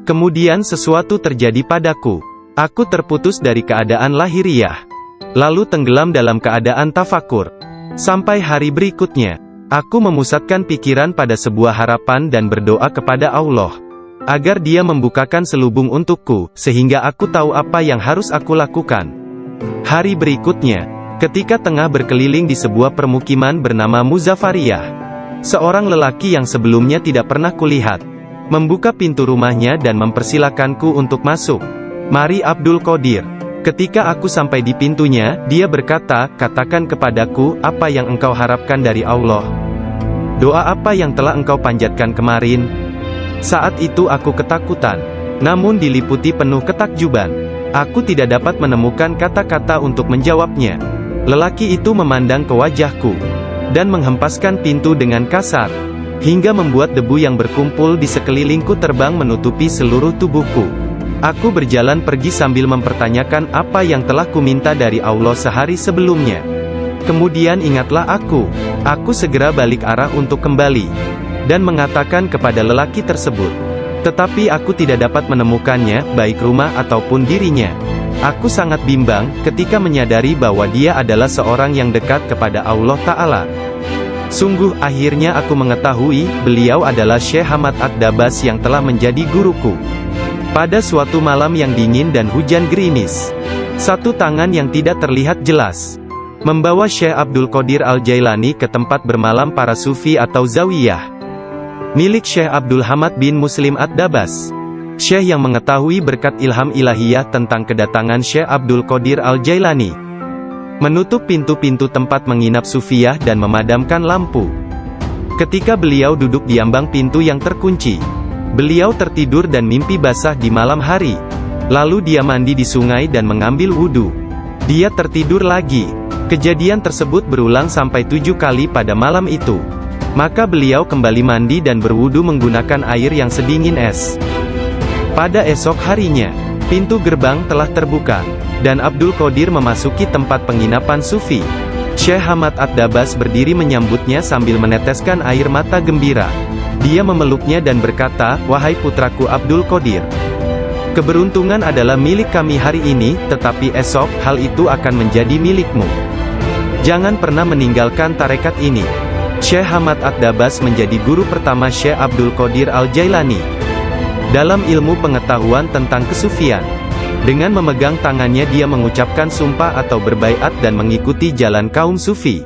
Kemudian sesuatu terjadi padaku. Aku terputus dari keadaan lahiriah, lalu tenggelam dalam keadaan tafakur. Sampai hari berikutnya, aku memusatkan pikiran pada sebuah harapan dan berdoa kepada Allah, agar Dia membukakan selubung untukku, sehingga aku tahu apa yang harus aku lakukan. Hari berikutnya, ketika tengah berkeliling di sebuah permukiman bernama Muzaffariyah, seorang lelaki yang sebelumnya tidak pernah kulihat, membuka pintu rumahnya dan mempersilakanku untuk masuk. Mari Abdul Qadir. Ketika aku sampai di pintunya, dia berkata, katakan kepadaku, apa yang engkau harapkan dari Allah? Doa apa yang telah engkau panjatkan kemarin? Saat itu aku ketakutan. namun diliputi penuh ketakjuban. Aku tidak dapat menemukan kata-kata untuk menjawabnya. Lelaki itu memandang ke wajahku, dan menghempaskan pintu dengan kasar, hingga membuat debu yang berkumpul di sekelilingku terbang menutupi seluruh tubuhku. Aku berjalan pergi sambil mempertanyakan apa yang telah kuminta dari Allah sehari sebelumnya. Kemudian ingatlah aku. Aku segera balik arah untuk kembali, dan mengatakan kepada lelaki tersebut. Tetapi aku tidak dapat menemukannya, baik rumah ataupun dirinya. Aku sangat bimbang, ketika menyadari bahwa dia adalah seorang yang dekat kepada Allah Ta'ala. Sungguh, akhirnya aku mengetahui, beliau adalah Syekh Hamad Ad-Dabas yang telah menjadi guruku. Pada suatu malam yang dingin dan hujan gerimis, satu tangan yang tidak terlihat jelas membawa Syekh Abdul Qadir Al-Jailani ke tempat bermalam para sufi atau zawiyah milik Syekh Abdul Hamad bin Muslim Ad-Dabas. Syekh yang mengetahui berkat ilham ilahiyah tentang kedatangan Syekh Abdul Qadir Al-Jailani menutup pintu-pintu tempat menginap sufiyah dan memadamkan lampu. Ketika beliau duduk di ambang pintu yang terkunci, beliau tertidur dan mimpi basah di malam hari. Lalu dia mandi di sungai dan mengambil wudhu. Dia tertidur lagi. Kejadian tersebut berulang sampai 7 kali pada malam itu. Maka beliau kembali mandi dan berwudu menggunakan air yang sedingin es. Pada esok harinya, pintu gerbang telah terbuka, dan Abdul Qadir memasuki tempat penginapan sufi. Syekh Hamad Ad-Dabas berdiri menyambutnya sambil meneteskan air mata gembira. Dia memeluknya dan berkata, "Wahai putraku Abdul Qadir, keberuntungan adalah milik kami hari ini, tetapi esok, hal itu akan menjadi milikmu. Jangan pernah meninggalkan tarekat ini." Syekh Hamad Ad-Dabas menjadi guru pertama Syekh Abdul Qadir Al-Jailani dalam ilmu pengetahuan tentang kesufian. Dengan memegang tangannya dia mengucapkan sumpah atau berbaiat dan mengikuti jalan kaum sufi.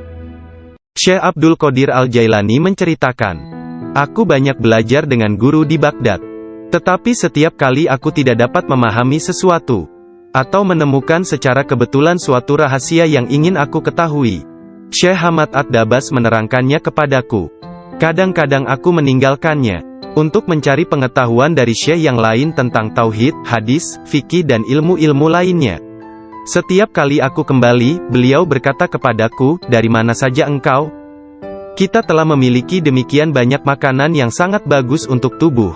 Syekh Abdul Qadir Al-Jailani menceritakan, "Aku banyak belajar dengan guru di Baghdad. Tetapi setiap kali aku tidak dapat memahami sesuatu, atau menemukan secara kebetulan suatu rahasia yang ingin aku ketahui, Syekh Hamad Ad-Dabas menerangkannya kepadaku. Kadang-kadang aku meninggalkannya, untuk mencari pengetahuan dari syekh yang lain tentang tauhid, hadis, fikih dan ilmu-ilmu lainnya. Setiap kali aku kembali, beliau berkata kepadaku, 'Dari mana saja engkau?' 'Kita telah memiliki demikian banyak makanan yang sangat bagus untuk tubuh,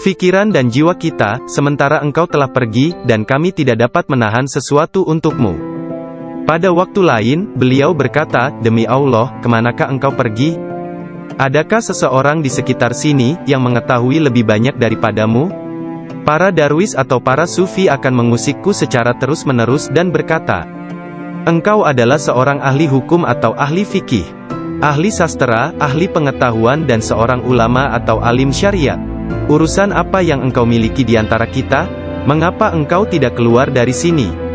pikiran dan jiwa kita, sementara engkau telah pergi, dan kami tidak dapat menahan sesuatu untukmu.' Pada waktu lain, beliau berkata, 'Demi Allah, kemanakah engkau pergi? Adakah seseorang di sekitar sini, yang mengetahui lebih banyak daripadamu?' Para darwis atau para sufi akan mengusikku secara terus-menerus dan berkata, 'Engkau adalah seorang ahli hukum atau ahli fikih, ahli sastra, ahli pengetahuan dan seorang ulama atau alim syariat. Urusan apa yang engkau miliki di antara kita? Mengapa engkau tidak keluar dari sini?'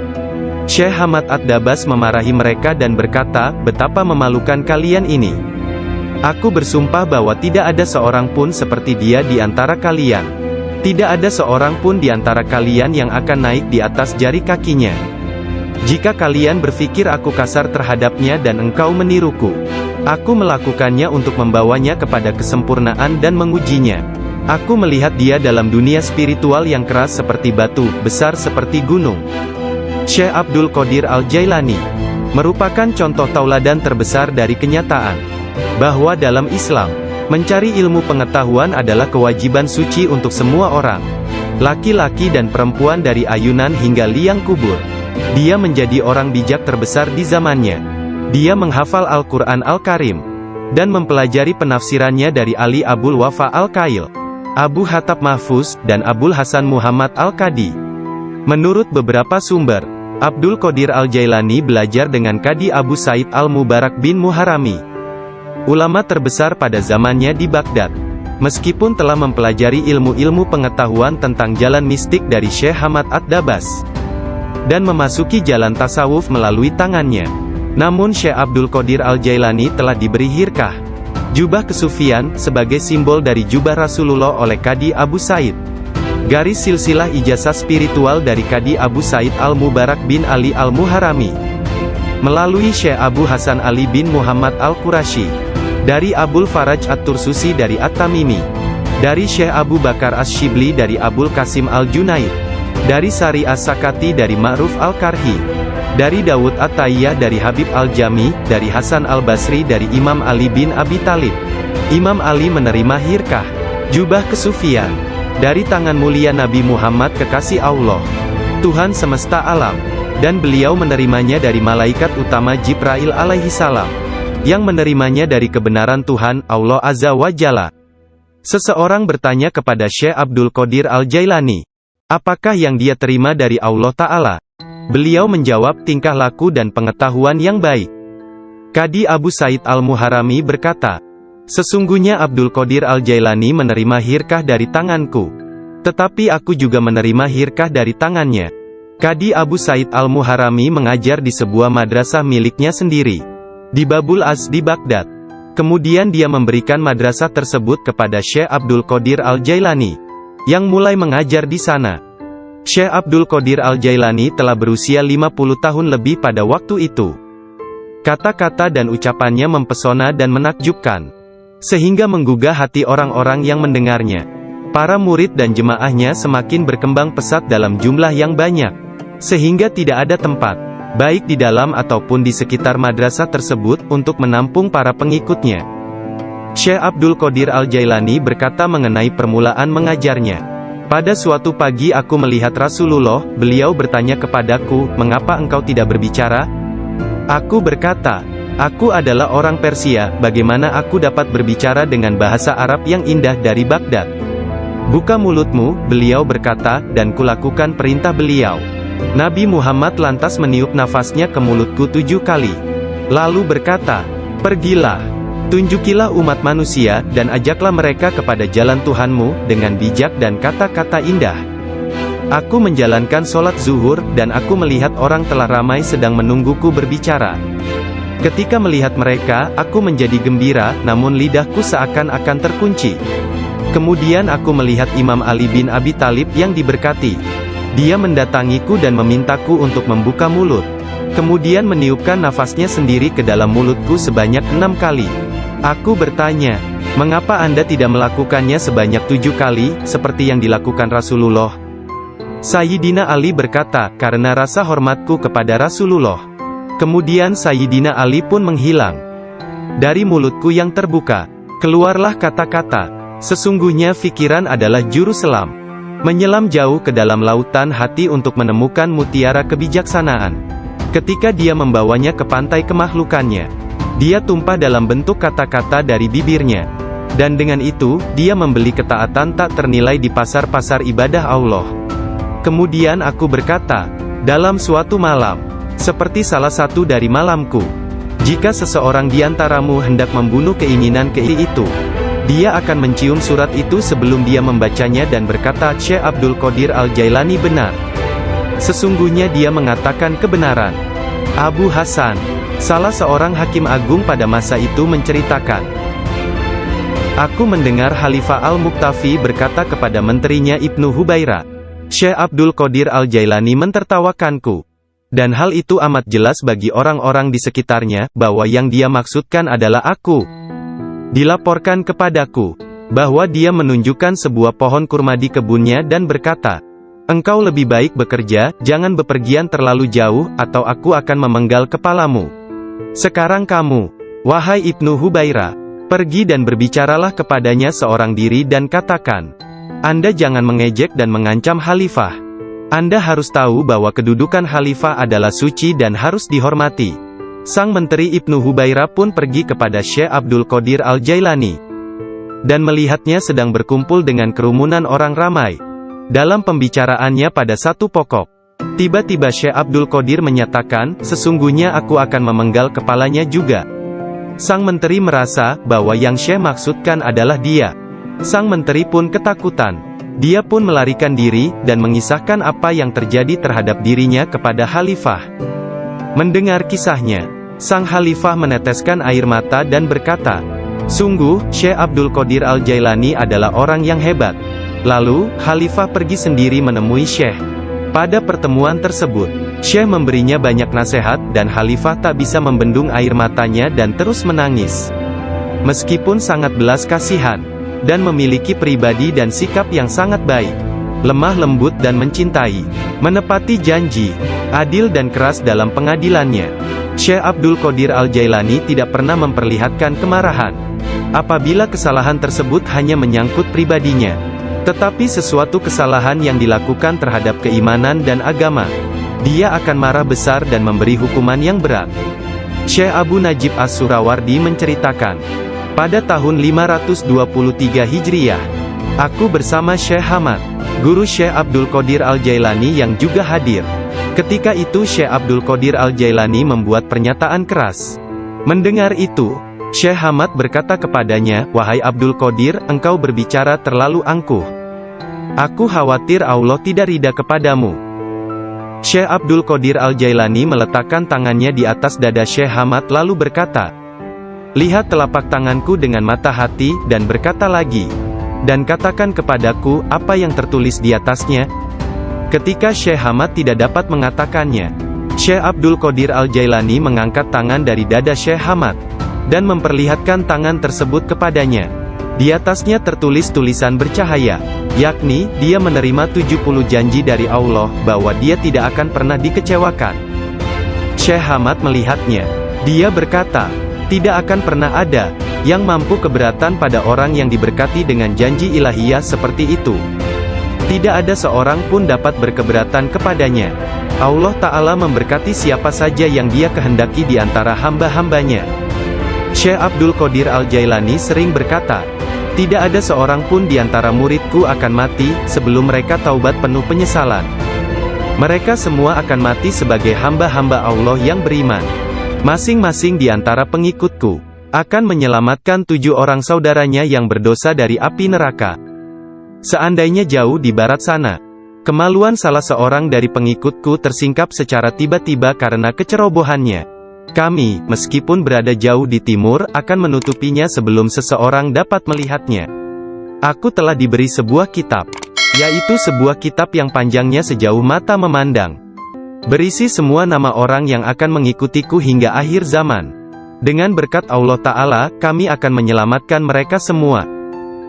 Syekh Hamad Ad-Dabas memarahi mereka dan berkata, 'Betapa memalukan kalian ini. Aku bersumpah bahwa tidak ada seorang pun seperti dia di antara kalian. Tidak ada seorang pun di antara kalian yang akan naik di atas jari kakinya. Jika kalian berpikir aku kasar terhadapnya dan engkau meniruku, aku melakukannya untuk membawanya kepada kesempurnaan dan mengujinya. Aku melihat dia dalam dunia spiritual yang keras seperti batu, besar seperti gunung.' Syekh Abdul Qadir Al-Jailani merupakan contoh tauladan terbesar dari kenyataan bahwa dalam Islam, mencari ilmu pengetahuan adalah kewajiban suci untuk semua orang, laki-laki dan perempuan dari ayunan hingga liang kubur. Dia menjadi orang bijak terbesar di zamannya. Dia menghafal Al-Quran Al-Karim, dan mempelajari penafsirannya dari Ali Abul Wafa Al-Kail, Abu Hatab Mahfuz, dan Abul Hasan Muhammad Al-Qadi. Menurut beberapa sumber, Abdul Qadir Al-Jailani belajar dengan Qadi Abu Said Al-Mubarak bin Muharrami, ulama terbesar pada zamannya di Baghdad. Meskipun telah mempelajari ilmu-ilmu pengetahuan tentang jalan mistik dari Syekh Hamad Ad-Dabas, dan memasuki jalan tasawuf melalui tangannya, namun Syekh Abdul Qadir Al-Jailani telah diberi hirkah, jubah kesufian, sebagai simbol dari jubah Rasulullah oleh Qadi Abu Said. Garis silsilah ijazah spiritual dari Qadi Abu Said Al-Mubarak bin Ali Al-Muharrami, melalui Syekh Abu Hasan Ali bin Muhammad Al-Qurashi, dari Abul Faraj At-Tursusi dari At-Tamimi, Dari Syekh Abu Bakar Asy-Syibli dari Abul Qasim Al-Junaid. Dari Sari As-Sakati dari Ma'ruf Al-Karhi. Dari Dawud At-Tayyah dari Habib Al-Jami, dari Hasan Al-Basri dari Imam Ali bin Abi Thalib. Imam Ali menerima hirkah, jubah kesufian, dari tangan mulia Nabi Muhammad kekasih Allah, Tuhan semesta alam, dan beliau menerimanya dari malaikat utama Jibril alaihi salam, yang menerimanya dari kebenaran Tuhan, Allah Azza wa Jalla. Seseorang bertanya kepada Syekh Abdul Qadir Al-Jailani, apakah yang dia terima dari Allah Ta'ala? Beliau menjawab tingkah laku dan pengetahuan yang baik. Qadi Abu Said Al-Muharrami berkata, sesungguhnya Abdul Qadir Al-Jailani menerima hirkah dari tanganku, tetapi aku juga menerima hirkah dari tangannya. Qadi Abu Said Al-Muharrami mengajar di sebuah madrasah miliknya sendiri, di Babul Azd di Baghdad. Kemudian dia memberikan madrasah tersebut kepada Syekh Abdul Qadir Al-Jailani, yang mulai mengajar di sana. Syekh Abdul Qadir Al-Jailani telah berusia 50 tahun lebih pada waktu itu. Kata-kata dan ucapannya mempesona dan menakjubkan, sehingga menggugah hati orang-orang yang mendengarnya. Para murid dan jemaahnya semakin berkembang pesat dalam jumlah yang banyak, sehingga tidak ada tempat, baik di dalam ataupun di sekitar madrasah tersebut, untuk menampung para pengikutnya. Syekh Abdul Qadir Al-Jailani berkata mengenai permulaan mengajarnya, pada suatu pagi aku melihat Rasulullah, beliau bertanya kepadaku, mengapa engkau tidak berbicara? Aku berkata, aku adalah orang Persia, bagaimana aku dapat berbicara dengan bahasa Arab yang indah dari Baghdad? Buka mulutmu, beliau berkata, dan kulakukan perintah beliau. Nabi Muhammad lantas meniup nafasnya ke mulutku 7 kali. Lalu berkata, pergilah, tunjukilah umat manusia, dan ajaklah mereka kepada jalan Tuhanmu, dengan bijak dan kata-kata indah. Aku menjalankan sholat zuhur, dan aku melihat orang telah ramai sedang menungguku berbicara. Ketika melihat mereka, aku menjadi gembira, namun lidahku seakan-akan terkunci. Kemudian aku melihat Imam Ali bin Abi Thalib yang diberkati. Dia mendatangiku dan memintaku untuk membuka mulut. Kemudian meniupkan nafasnya sendiri ke dalam mulutku sebanyak 6 kali. Aku bertanya, mengapa Anda tidak melakukannya sebanyak 7 kali, seperti yang dilakukan Rasulullah? Sayyidina Ali berkata, karena rasa hormatku kepada Rasulullah. Kemudian Sayyidina Ali pun menghilang. Dari mulutku yang terbuka, keluarlah kata-kata, sesungguhnya fikiran adalah juru selam. Menyelam jauh ke dalam lautan hati untuk menemukan mutiara kebijaksanaan. Ketika dia membawanya ke pantai kemakhlukannya, dia tumpah dalam bentuk kata-kata dari bibirnya. Dan dengan itu, dia membeli ketaatan tak ternilai di pasar-pasar ibadah Allah. Kemudian aku berkata, dalam suatu malam, seperti salah satu dari malamku, jika seseorang di antaramu hendak membunuh keinginan itu, dia akan mencium surat itu sebelum dia membacanya dan berkata, Syekh Abdul Qadir Al-Jailani benar. Sesungguhnya dia mengatakan kebenaran. Abu Hasan, salah seorang hakim agung pada masa itu menceritakan, aku mendengar Khalifah Al-Muqtafi berkata kepada menterinya Ibnu Hubaira, Syekh Abdul Qadir Al-Jailani mentertawakanku. Dan hal itu amat jelas bagi orang-orang di sekitarnya, bahwa yang dia maksudkan adalah aku. Dilaporkan kepadaku, bahwa dia menunjukkan sebuah pohon kurma di kebunnya dan berkata, engkau lebih baik bekerja, jangan bepergian terlalu jauh, atau aku akan memenggal kepalamu. Sekarang kamu, wahai Ibnu Hubaira, pergi dan berbicaralah kepadanya seorang diri dan katakan, Anda jangan mengejek dan mengancam Khalifah. Anda harus tahu bahwa kedudukan Khalifah adalah suci dan harus dihormati. Sang menteri Ibnu Hubaira pun pergi kepada Syekh Abdul Qadir Al-Jailani, dan melihatnya sedang berkumpul dengan kerumunan orang ramai. Dalam pembicaraannya pada satu pokok, tiba-tiba Syekh Abdul Qadir menyatakan, sesungguhnya aku akan memenggal kepalanya juga. Sang menteri merasa, bahwa yang Syekh maksudkan adalah dia. Sang menteri pun ketakutan. Dia pun melarikan diri, dan mengisahkan apa yang terjadi terhadap dirinya kepada Khalifah. Mendengar kisahnya, sang Khalifah meneteskan air mata dan berkata, sungguh, Syekh Abdul Qadir Al-Jailani adalah orang yang hebat. Lalu, Khalifah pergi sendiri menemui Syekh. Pada pertemuan tersebut, Syekh memberinya banyak nasihat, dan Khalifah tak bisa membendung air matanya dan terus menangis. Meskipun sangat belas kasihan, dan memiliki pribadi dan sikap yang sangat baik, lemah lembut dan mencintai, menepati janji, adil dan keras dalam pengadilannya. Syekh Abdul Qadir Al-Jailani tidak pernah memperlihatkan kemarahan apabila kesalahan tersebut hanya menyangkut pribadinya, tetapi sesuatu kesalahan yang dilakukan terhadap keimanan dan agama, dia akan marah besar dan memberi hukuman yang berat. Syekh Abu Najib As-Surawardi menceritakan, pada tahun 523 Hijriah, aku bersama Syekh Hamad, guru Syekh Abdul Qadir Al-Jailani yang juga hadir. Ketika itu Syekh Abdul Qadir Al-Jailani membuat pernyataan keras. Mendengar itu, Syekh Hamad berkata kepadanya, "Wahai Abdul Qadir, engkau berbicara terlalu angkuh. Aku khawatir Allah tidak ridha kepadamu." Syekh Abdul Qadir Al-Jailani meletakkan tangannya di atas dada Syekh Hamad lalu berkata, "Lihat telapak tanganku dengan mata hati, dan berkata lagi, dan katakan kepadaku, apa yang tertulis di atasnya?" Ketika Syekh Hamad tidak dapat mengatakannya, Syekh Abdul Qadir Al-Jailani mengangkat tangan dari dada Syekh Hamad, dan memperlihatkan tangan tersebut kepadanya. Di atasnya tertulis tulisan bercahaya, yakni, dia menerima 70 janji dari Allah, bahwa dia tidak akan pernah dikecewakan. Syekh Hamad melihatnya. Dia berkata, tidak akan pernah ada yang mampu keberatan pada orang yang diberkati dengan janji ilahiyah seperti itu. Tidak ada seorang pun dapat berkeberatan kepadanya. Allah Ta'ala memberkati siapa saja yang dia kehendaki di antara hamba-hambanya. Syekh Abdul Qadir Al-Jailani sering berkata, tidak ada seorang pun di antara muridku akan mati, sebelum mereka taubat penuh penyesalan. Mereka semua akan mati sebagai hamba-hamba Allah yang beriman. Masing-masing di antara pengikutku akan menyelamatkan 7 orang saudaranya yang berdosa dari api neraka. Seandainya jauh di barat sana, kemaluan salah seorang dari pengikutku tersingkap secara tiba-tiba karena kecerobohannya, kami, meskipun berada jauh di timur, akan menutupinya sebelum seseorang dapat melihatnya. Aku telah diberi sebuah kitab, yaitu sebuah kitab yang panjangnya sejauh mata memandang, berisi semua nama orang yang akan mengikutiku hingga akhir zaman. Dengan berkat Allah Ta'ala, kami akan menyelamatkan mereka semua.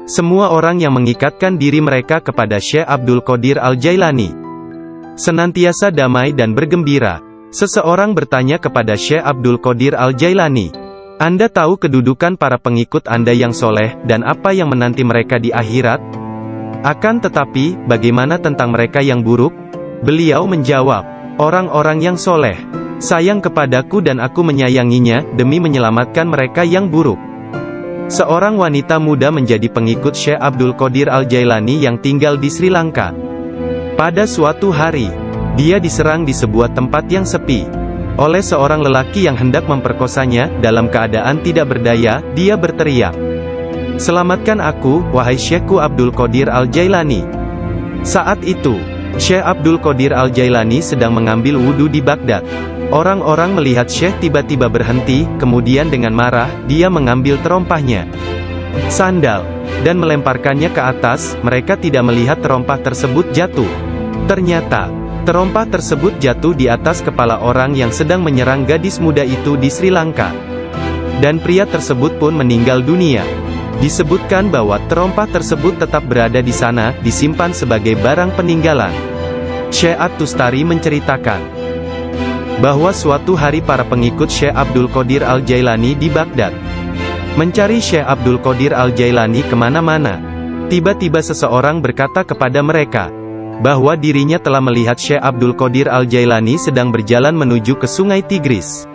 Semua orang yang mengikatkan diri mereka kepada Syekh Abdul Qadir Al-Jailani senantiasa damai dan bergembira. Seseorang bertanya kepada Syekh Abdul Qadir Al-Jailani, Anda tahu kedudukan para pengikut Anda yang soleh, dan apa yang menanti mereka di akhirat? Akan tetapi, bagaimana tentang mereka yang buruk? Beliau menjawab, orang-orang yang soleh sayang kepadaku dan aku menyayanginya, demi menyelamatkan mereka yang buruk. Seorang wanita muda menjadi pengikut Syekh Abdul Qadir Al-Jailani yang tinggal di Sri Lanka. Pada suatu hari, dia diserang di sebuah tempat yang sepi oleh seorang lelaki yang hendak memperkosanya. Dalam keadaan tidak berdaya, dia berteriak, "Selamatkan aku, wahai Syekhku Abdul Qadir Al-Jailani." Saat itu, Syekh Abdul Qadir Al-Jailani sedang mengambil wudhu di Baghdad. Orang-orang melihat Syekh tiba-tiba berhenti, kemudian dengan marah, dia mengambil terompahnya, sandal, dan melemparkannya ke atas. Mereka tidak melihat terompah tersebut jatuh. Ternyata, terompah tersebut jatuh di atas kepala orang yang sedang menyerang gadis muda itu di Sri Lanka. Dan pria tersebut pun meninggal dunia. Disebutkan bahwa terompah tersebut tetap berada di sana, disimpan sebagai barang peninggalan. Syekh At-Tustari menceritakan bahwa suatu hari para pengikut Syekh Abdul Qadir Al-Jailani di Baghdad mencari Syekh Abdul Qadir Al-Jailani kemana-mana. Tiba-tiba seseorang berkata kepada mereka bahwa dirinya telah melihat Syekh Abdul Qadir Al-Jailani sedang berjalan menuju ke Sungai Tigris.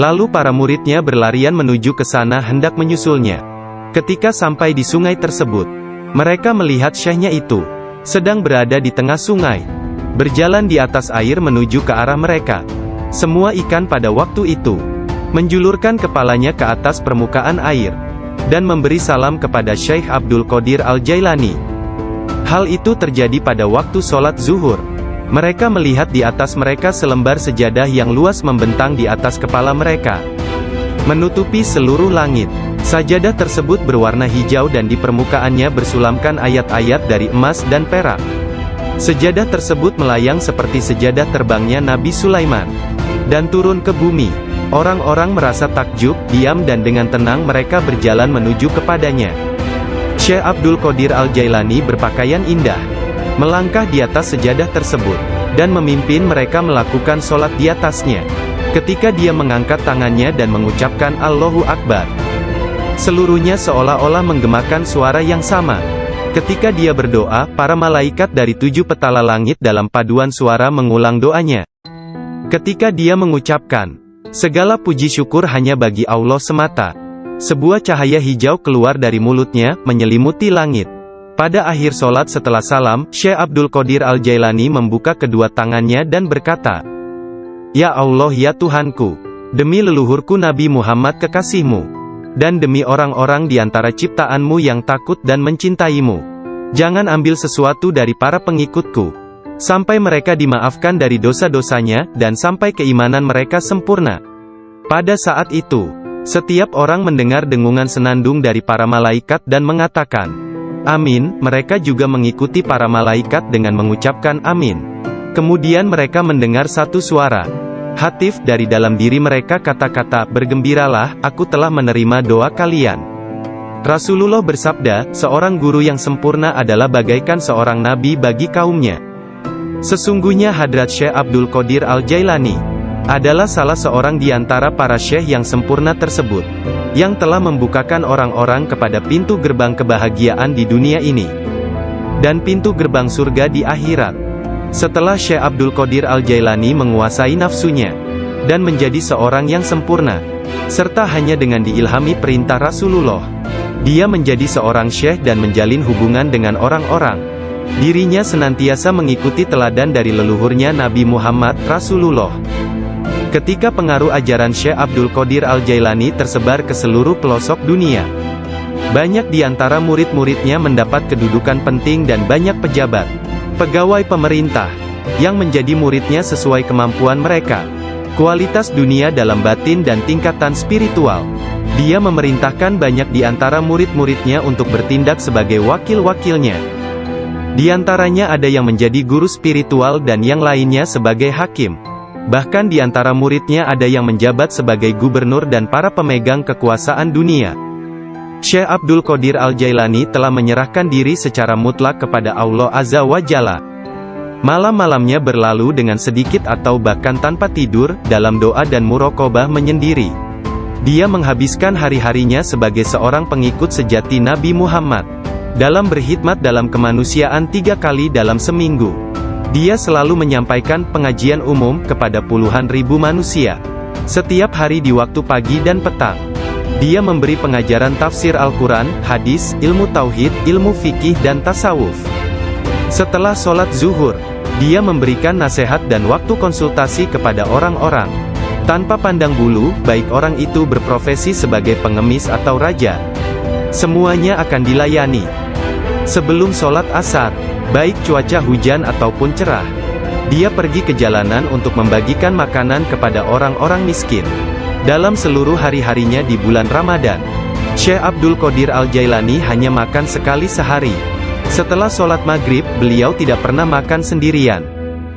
Lalu para muridnya berlarian menuju ke sana hendak menyusulnya. Ketika sampai di sungai tersebut, mereka melihat syekhnya itu sedang berada di tengah sungai, berjalan di atas air menuju ke arah mereka. Semua ikan pada waktu itu menjulurkan kepalanya ke atas permukaan air, dan memberi salam kepada Syekh Abdul Qadir Al-Jailani. Hal itu terjadi pada waktu sholat zuhur. Mereka melihat di atas mereka selembar sejadah yang luas membentang di atas kepala mereka, menutupi seluruh langit. Sajadah tersebut berwarna hijau dan di permukaannya bersulamkan ayat-ayat dari emas dan perak. Sejadah tersebut melayang seperti sejadah terbangnya Nabi Sulaiman, dan turun ke bumi. Orang-orang merasa takjub, diam dan dengan tenang mereka berjalan menuju kepadanya. Syekh Abdul Qadir Al-Jailani berpakaian indah, melangkah di atas sejadah tersebut, dan memimpin mereka melakukan sholat di atasnya. Ketika dia mengangkat tangannya dan mengucapkan Allahu Akbar, seluruhnya seolah-olah menggemakan suara yang sama. Ketika dia berdoa, para malaikat dari 7 petala langit dalam paduan suara mengulang doanya. Ketika dia mengucapkan, segala puji syukur hanya bagi Allah semata, sebuah cahaya hijau keluar dari mulutnya, menyelimuti langit. Pada akhir sholat setelah salam, Syekh Abdul Qadir Al-Jailani membuka kedua tangannya dan berkata, Ya Allah ya Tuhanku, demi leluhurku Nabi Muhammad kekasihmu, dan demi orang-orang di antara ciptaanmu yang takut dan mencintaimu, jangan ambil sesuatu dari para pengikutku, sampai mereka dimaafkan dari dosa-dosanya, dan sampai keimanan mereka sempurna. Pada saat itu, setiap orang mendengar dengungan senandung dari para malaikat dan mengatakan, Amin. Mereka juga mengikuti para malaikat dengan mengucapkan Amin. Kemudian mereka mendengar satu suara hatif dari dalam diri mereka, kata-kata, bergembiralah, aku telah menerima doa kalian. Rasulullah bersabda, seorang guru yang sempurna adalah bagaikan seorang nabi bagi kaumnya. Sesungguhnya Hadrat Syekh Abdul Qadir Al-Jailani adalah salah seorang di antara para syekh yang sempurna tersebut, yang telah membukakan orang-orang kepada pintu gerbang kebahagiaan di dunia ini, dan pintu gerbang surga di akhirat. Setelah Syekh Abdul Qadir Al-Jailani menguasai nafsunya, dan menjadi seorang yang sempurna, serta hanya dengan diilhami perintah Rasulullah, dia menjadi seorang syekh dan menjalin hubungan dengan orang-orang. Dirinya senantiasa mengikuti teladan dari leluhurnya Nabi Muhammad, Rasulullah. Ketika pengaruh ajaran Syekh Abdul Qadir Al-Jailani tersebar ke seluruh pelosok dunia, banyak di antara murid-muridnya mendapat kedudukan penting dan banyak pejabat, pegawai pemerintah, yang menjadi muridnya sesuai kemampuan mereka, kualitas dunia dalam batin dan tingkatan spiritual. Dia memerintahkan banyak di antara murid-muridnya untuk bertindak sebagai wakil-wakilnya. Di antaranya ada yang menjadi guru spiritual dan yang lainnya sebagai hakim. Bahkan di antara muridnya ada yang menjabat sebagai gubernur dan para pemegang kekuasaan dunia. Syekh Abdul Qadir Al-Jailani telah menyerahkan diri secara mutlak kepada Allah Azza wa Jalla. Malam-malamnya berlalu dengan sedikit atau bahkan tanpa tidur, dalam doa dan muraqabah menyendiri. Dia menghabiskan hari-harinya sebagai seorang pengikut sejati Nabi Muhammad, dalam berkhidmat dalam kemanusiaan 3 kali dalam seminggu. Dia selalu menyampaikan pengajian umum kepada puluhan ribu manusia, setiap hari di waktu pagi dan petang. Dia memberi pengajaran tafsir Al-Quran, hadis, ilmu tauhid, ilmu fikih dan tasawuf. Setelah sholat zuhur, dia memberikan nasihat dan waktu konsultasi kepada orang-orang, tanpa pandang bulu, baik orang itu berprofesi sebagai pengemis atau raja. Semuanya akan dilayani. Sebelum sholat asar, baik cuaca hujan ataupun cerah, dia pergi ke jalanan untuk membagikan makanan kepada orang-orang miskin. Dalam seluruh hari-harinya di bulan Ramadan, Syekh Abdul Qadir Al-Jailani hanya makan sekali sehari. Setelah sholat maghrib, beliau tidak pernah makan sendirian.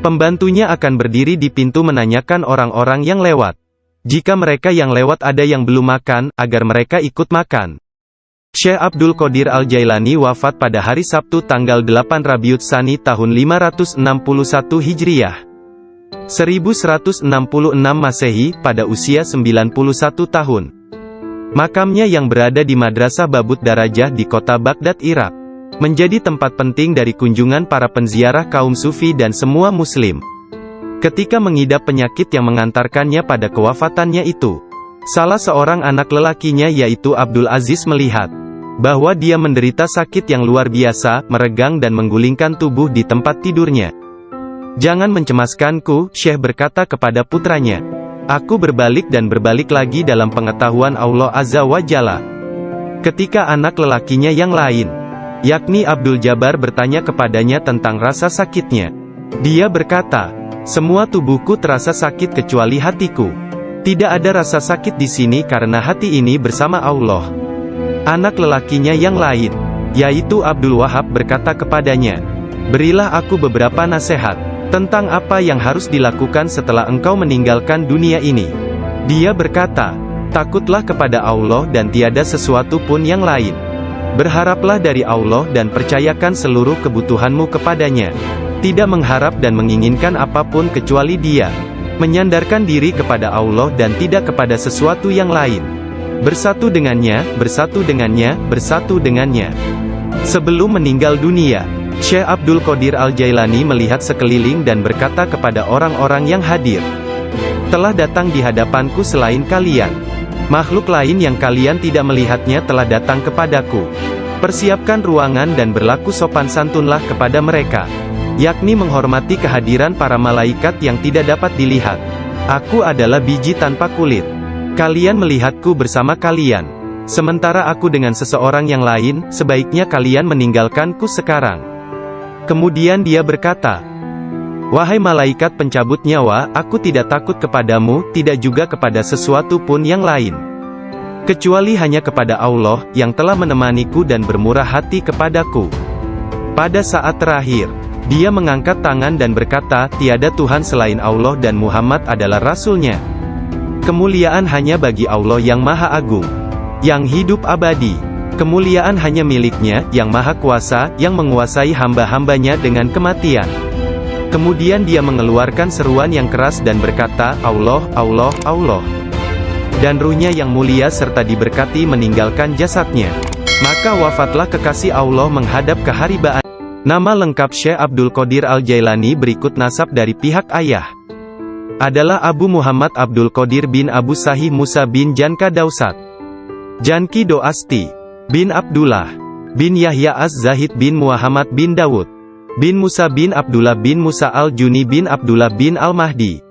Pembantunya akan berdiri di pintu menanyakan orang-orang yang lewat. Jika mereka yang lewat ada yang belum makan, agar mereka ikut makan. Syekh Abdul Qadir Al-Jailani wafat pada hari Sabtu tanggal 8 Rabiul Tsani tahun 561 Hijriah. 1166 Masehi, pada usia 91 tahun. Makamnya yang berada di Madrasah Babut Darajah di kota Baghdad, Irak, menjadi tempat penting dari kunjungan para penziarah kaum sufi dan semua muslim. Ketika mengidap penyakit yang mengantarkannya pada kewafatannya itu, salah seorang anak lelakinya yaitu Abdul Aziz melihat bahwa dia menderita sakit yang luar biasa, meregang dan menggulingkan tubuh di tempat tidurnya. Jangan mencemaskanku, Syekh berkata kepada putranya. Aku berbalik dan berbalik lagi dalam pengetahuan Allah Azza wa Jalla. Ketika anak lelakinya yang lain, yakni Abdul Jabbar, bertanya kepadanya tentang rasa sakitnya, dia berkata, semua tubuhku terasa sakit kecuali hatiku. Tidak ada rasa sakit di sini karena hati ini bersama Allah. Anak lelakinya yang lain, yaitu Abdul Wahab, berkata kepadanya, berilah aku beberapa nasihat tentang apa yang harus dilakukan setelah engkau meninggalkan dunia ini. Dia berkata, takutlah kepada Allah dan tiada sesuatu pun yang lain. Berharaplah dari Allah dan percayakan seluruh kebutuhanmu kepadanya. Tidak mengharap dan menginginkan apapun kecuali Dia. Menyandarkan diri kepada Allah dan tidak kepada sesuatu yang lain. Bersatu dengannya, bersatu dengannya, bersatu dengannya. Sebelum meninggal dunia, Syekh Abdul Qadir Al-Jailani melihat sekeliling dan berkata kepada orang-orang yang hadir, "Telah datang di hadapanku selain kalian. Makhluk lain yang kalian tidak melihatnya telah datang kepadaku. Persiapkan ruangan dan berlaku sopan santunlah kepada mereka." Yakni menghormati kehadiran para malaikat yang tidak dapat dilihat. "Aku adalah biji tanpa kulit. Kalian melihatku bersama kalian. Sementara aku dengan seseorang yang lain, sebaiknya kalian meninggalkanku sekarang." Kemudian dia berkata, "Wahai malaikat pencabut nyawa, aku tidak takut kepadamu, tidak juga kepada sesuatu pun yang lain. Kecuali hanya kepada Allah, yang telah menemaniku dan bermurah hati kepadaku." Pada saat terakhir, dia mengangkat tangan dan berkata, "Tiada Tuhan selain Allah dan Muhammad adalah Rasul-Nya. Kemuliaan hanya bagi Allah yang Maha Agung, yang hidup abadi. Kemuliaan hanya milik-Nya, yang Maha Kuasa, yang menguasai hamba-hambanya dengan kematian." Kemudian dia mengeluarkan seruan yang keras dan berkata, "Allah, Allah, Allah." Dan ruhnya yang mulia serta diberkati meninggalkan jasadnya. Maka wafatlah kekasih Allah menghadap keharibaan. Nama lengkap Syekh Abdul Qadir Al-Jailani berikut nasab dari pihak ayah. Adalah Abu Muhammad Abdul Qadir bin Abu Sahih Musa bin Janka Dausat, Janki Doasti, bin Abdullah, bin Yahya Az-Zahid bin Muhammad bin Dawud, bin Musa bin Abdullah bin Musa Al-Juni bin Abdullah bin Al-Mahdi,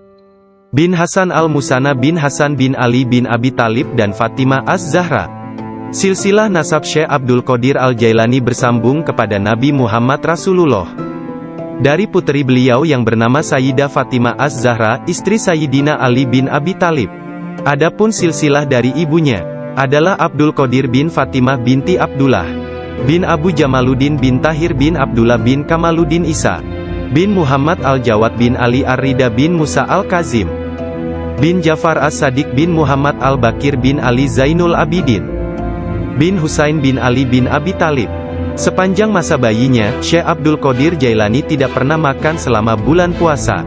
bin Hasan Al-Musana bin Hasan bin Ali bin Abi Talib dan Fatimah Az-Zahra. Silsilah nasab Syekh Abdul Qadir Al-Jailani bersambung kepada Nabi Muhammad Rasulullah. Dari puteri beliau yang bernama Sayyidah Fatimah Az-Zahra, istri Sayyidina Ali bin Abi Talib. Adapun silsilah dari ibunya adalah Abdul Qadir bin Fatimah binti Abdullah, bin Abu Jamaluddin bin Tahir bin Abdullah bin Kamaluddin Isa, bin Muhammad Al-Jawad bin Ali Ar-Rida bin Musa Al-Kazim, bin Jafar As-Sadiq bin Muhammad Al-Bakir bin Ali Zainul Abidin, bin Husain bin Ali bin Abi Talib. Sepanjang masa bayinya, Syekh Abdul Qadir Jailani tidak pernah makan selama bulan puasa.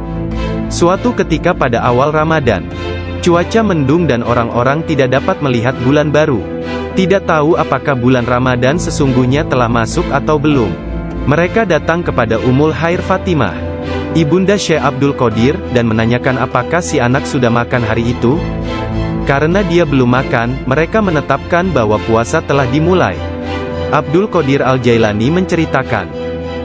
Suatu ketika pada awal Ramadan, cuaca mendung dan orang-orang tidak dapat melihat bulan baru. Tidak tahu apakah bulan Ramadan sesungguhnya telah masuk atau belum. Mereka datang kepada Ummul Khair Fatimah, ibunda Syekh Abdul Qadir, dan menanyakan apakah si anak sudah makan hari itu. Karena dia belum makan, mereka menetapkan bahwa puasa telah dimulai. Abdul Qadir Al-Jailani menceritakan,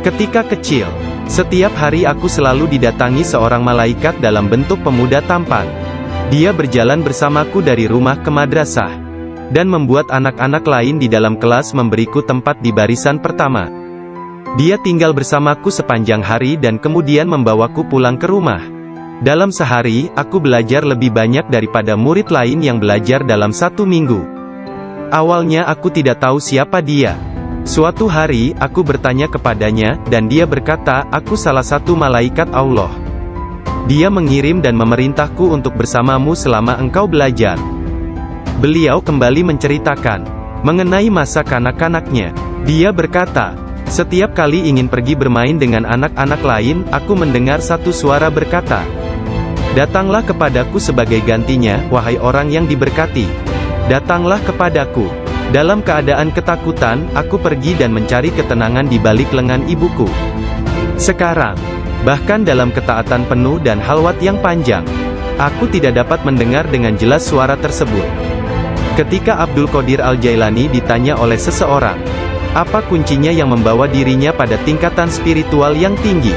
"Ketika kecil, setiap hari aku selalu didatangi seorang malaikat dalam bentuk pemuda tampan. Dia berjalan bersamaku dari rumah ke madrasah, dan membuat anak-anak lain di dalam kelas memberiku tempat di barisan pertama. Dia tinggal bersamaku sepanjang hari dan kemudian membawaku pulang ke rumah. Dalam sehari, aku belajar lebih banyak daripada murid lain yang belajar dalam 1 minggu. Awalnya aku tidak tahu siapa dia. Suatu hari, aku bertanya kepadanya, dan dia berkata, 'Aku salah satu malaikat Allah. Dia mengirim dan memerintahku untuk bersamamu selama engkau belajar.' Beliau kembali menceritakan mengenai masa kanak-kanaknya. Dia berkata, 'Setiap kali ingin pergi bermain dengan anak-anak lain, aku mendengar satu suara berkata, "Datanglah kepadaku sebagai gantinya, wahai orang yang diberkati. Datanglah kepadaku." Dalam keadaan ketakutan, aku pergi dan mencari ketenangan di balik lengan ibuku. Sekarang, bahkan dalam ketaatan penuh dan halwat yang panjang, aku tidak dapat mendengar dengan jelas suara tersebut." Ketika Abdul Qadir Al-Jailani ditanya oleh seseorang, apa kuncinya yang membawa dirinya pada tingkatan spiritual yang tinggi,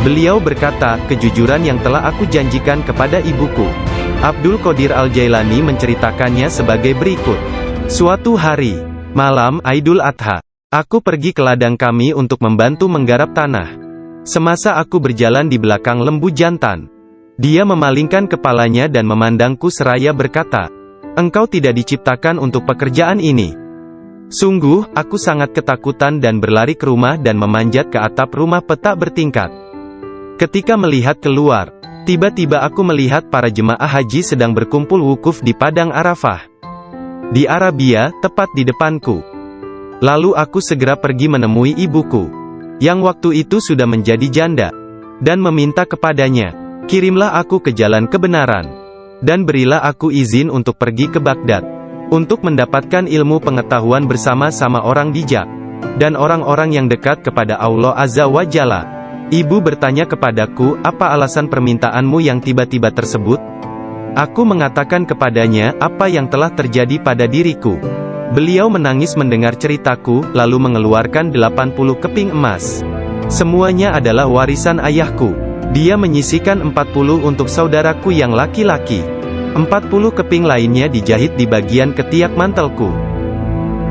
beliau berkata, "Kejujuran yang telah aku janjikan kepada ibuku." Abdul Qadir Al-Jailani menceritakannya sebagai berikut. "Suatu hari, malam Aidul Adha, aku pergi ke ladang kami untuk membantu menggarap tanah. Semasa aku berjalan di belakang lembu jantan, dia memalingkan kepalanya dan memandangku seraya berkata, 'Engkau tidak diciptakan untuk pekerjaan ini.' Sungguh, aku sangat ketakutan dan berlari ke rumah dan memanjat ke atap rumah petak bertingkat. Ketika melihat keluar, tiba-tiba aku melihat para jemaah haji sedang berkumpul wukuf di Padang Arafah. Di Arabia, tepat di depanku. Lalu aku segera pergi menemui ibuku, yang waktu itu sudah menjadi janda, dan meminta kepadanya, kirimlah aku ke jalan kebenaran, dan berilah aku izin untuk pergi ke Baghdad, untuk mendapatkan ilmu pengetahuan bersama-sama orang bijak, dan orang-orang yang dekat kepada Allah Azza wa Jalla. Ibu bertanya kepadaku, apa alasan permintaanmu yang tiba-tiba tersebut? Aku mengatakan kepadanya, apa yang telah terjadi pada diriku. Beliau menangis mendengar ceritaku, lalu mengeluarkan 80 keping emas. Semuanya adalah warisan ayahku. Dia menyisihkan 40 untuk saudaraku yang laki-laki. 40 keping lainnya dijahit di bagian ketiak mantelku.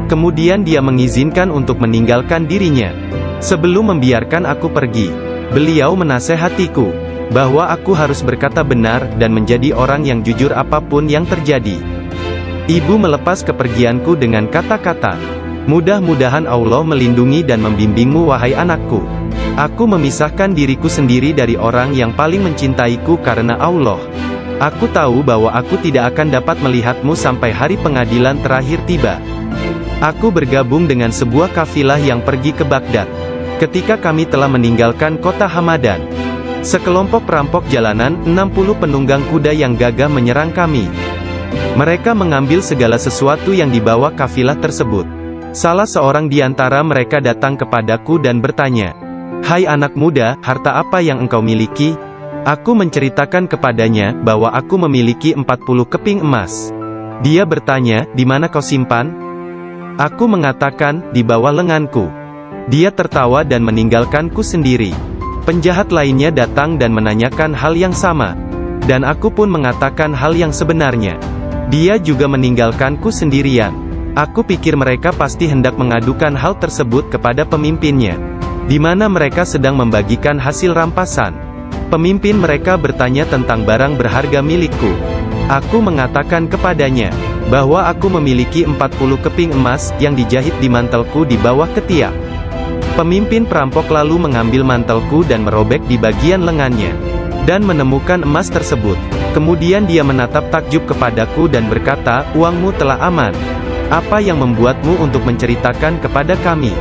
Kemudian dia mengizinkan untuk meninggalkan dirinya. Sebelum membiarkan aku pergi, beliau menasehatiku, bahwa aku harus berkata benar, dan menjadi orang yang jujur apapun yang terjadi. Ibu melepas kepergianku dengan kata-kata, mudah-mudahan Allah melindungi dan membimbingmu wahai anakku. Aku memisahkan diriku sendiri dari orang yang paling mencintaiku karena Allah. Aku tahu bahwa aku tidak akan dapat melihatmu sampai hari pengadilan terakhir tiba. Aku bergabung dengan sebuah kafilah yang pergi ke Baghdad. Ketika kami telah meninggalkan kota Hamadan, sekelompok perampok jalanan, 60 penunggang kuda yang gagah menyerang kami. Mereka mengambil segala sesuatu yang dibawa kafilah tersebut. Salah seorang di antara mereka datang kepadaku dan bertanya, "Hai anak muda, harta apa yang engkau miliki?" Aku menceritakan kepadanya, bahwa aku memiliki 40 keping emas. Dia bertanya, "Di mana kau simpan?" Aku mengatakan, "Di bawah lenganku." Dia tertawa dan meninggalkanku sendiri. Penjahat lainnya datang dan menanyakan hal yang sama. Dan aku pun mengatakan hal yang sebenarnya. Dia juga meninggalkanku sendirian. Aku pikir mereka pasti hendak mengadukan hal tersebut kepada pemimpinnya, di mana mereka sedang membagikan hasil rampasan. Pemimpin mereka bertanya tentang barang berharga milikku. Aku mengatakan kepadanya, bahwa aku memiliki 40 keping emas, yang dijahit di mantelku di bawah ketiak. Pemimpin perampok lalu mengambil mantelku dan merobek di bagian lengannya, dan menemukan emas tersebut. Kemudian dia menatap takjub kepadaku dan berkata, "Uangmu telah aman. Apa yang membuatmu untuk menceritakan kepada kami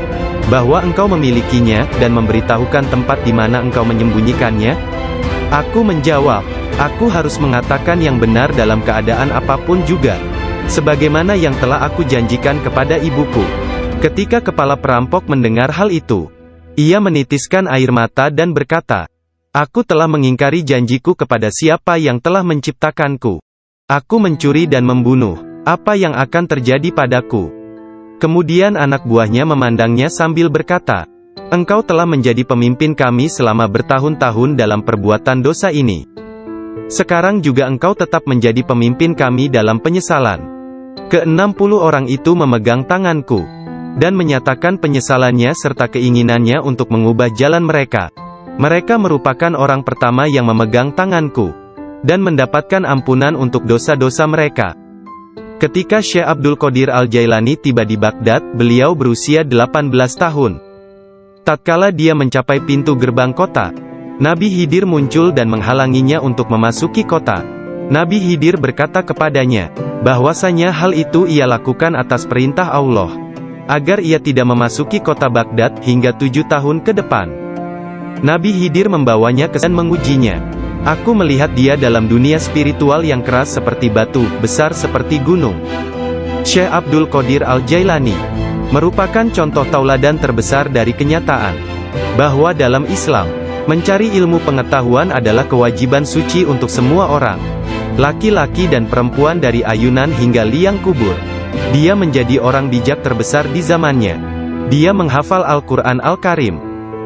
bahwa engkau memilikinya, dan memberitahukan tempat di mana engkau menyembunyikannya?" Aku menjawab, "Aku harus mengatakan yang benar dalam keadaan apapun juga, sebagaimana yang telah aku janjikan kepada ibuku." Ketika kepala perampok mendengar hal itu, ia menitiskan air mata dan berkata, "Aku telah mengingkari janjiku kepada siapa yang telah menciptakanku. Aku mencuri dan membunuh. Apa yang akan terjadi padaku?" Kemudian anak buahnya memandangnya sambil berkata, "Engkau telah menjadi pemimpin kami selama bertahun-tahun dalam perbuatan dosa ini. Sekarang juga engkau tetap menjadi pemimpin kami dalam penyesalan." Ke-60 orang itu memegang tanganku, dan menyatakan penyesalannya serta keinginannya untuk mengubah jalan mereka. Mereka merupakan orang pertama yang memegang tanganku, dan mendapatkan ampunan untuk dosa-dosa mereka. Ketika Syekh Abdul Qadir Al-Jailani tiba di Baghdad, beliau berusia 18 tahun. Tatkala dia mencapai pintu gerbang kota, Nabi Khidir muncul dan menghalanginya untuk memasuki kota. Nabi Khidir berkata kepadanya, bahwasanya hal itu ia lakukan atas perintah Allah, agar ia tidak memasuki kota Baghdad hingga 7 tahun ke depan. Nabi Khidir membawanya ke dan mengujinya. Aku melihat dia dalam dunia spiritual yang keras seperti batu, besar seperti gunung. Syekh Abdul Qadir Al-Jailani merupakan contoh tauladan terbesar dari kenyataan, bahwa dalam Islam, mencari ilmu pengetahuan adalah kewajiban suci untuk semua orang, laki-laki dan perempuan dari ayunan hingga liang kubur. Dia menjadi orang bijak terbesar di zamannya. Dia menghafal Al-Quran Al-Karim,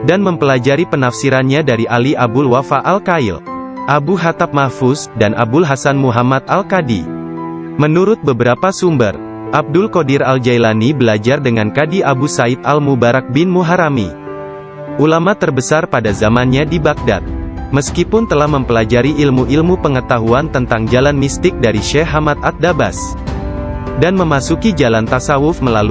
dan mempelajari penafsirannya dari Ali Abul Wafa Al-Kail, Abu Hatab Mahfuz, dan Abul Hasan Muhammad Al-Qadi. Menurut beberapa sumber, Abdul Qadir Al-Jailani belajar dengan Qadi Abu Said Al-Mubarak bin Muharrami, ulama terbesar pada zamannya di Baghdad. Meskipun telah mempelajari ilmu-ilmu pengetahuan tentang jalan mistik dari Syekh Hamad Ad-Dabas, dan memasuki jalan tasawuf melalui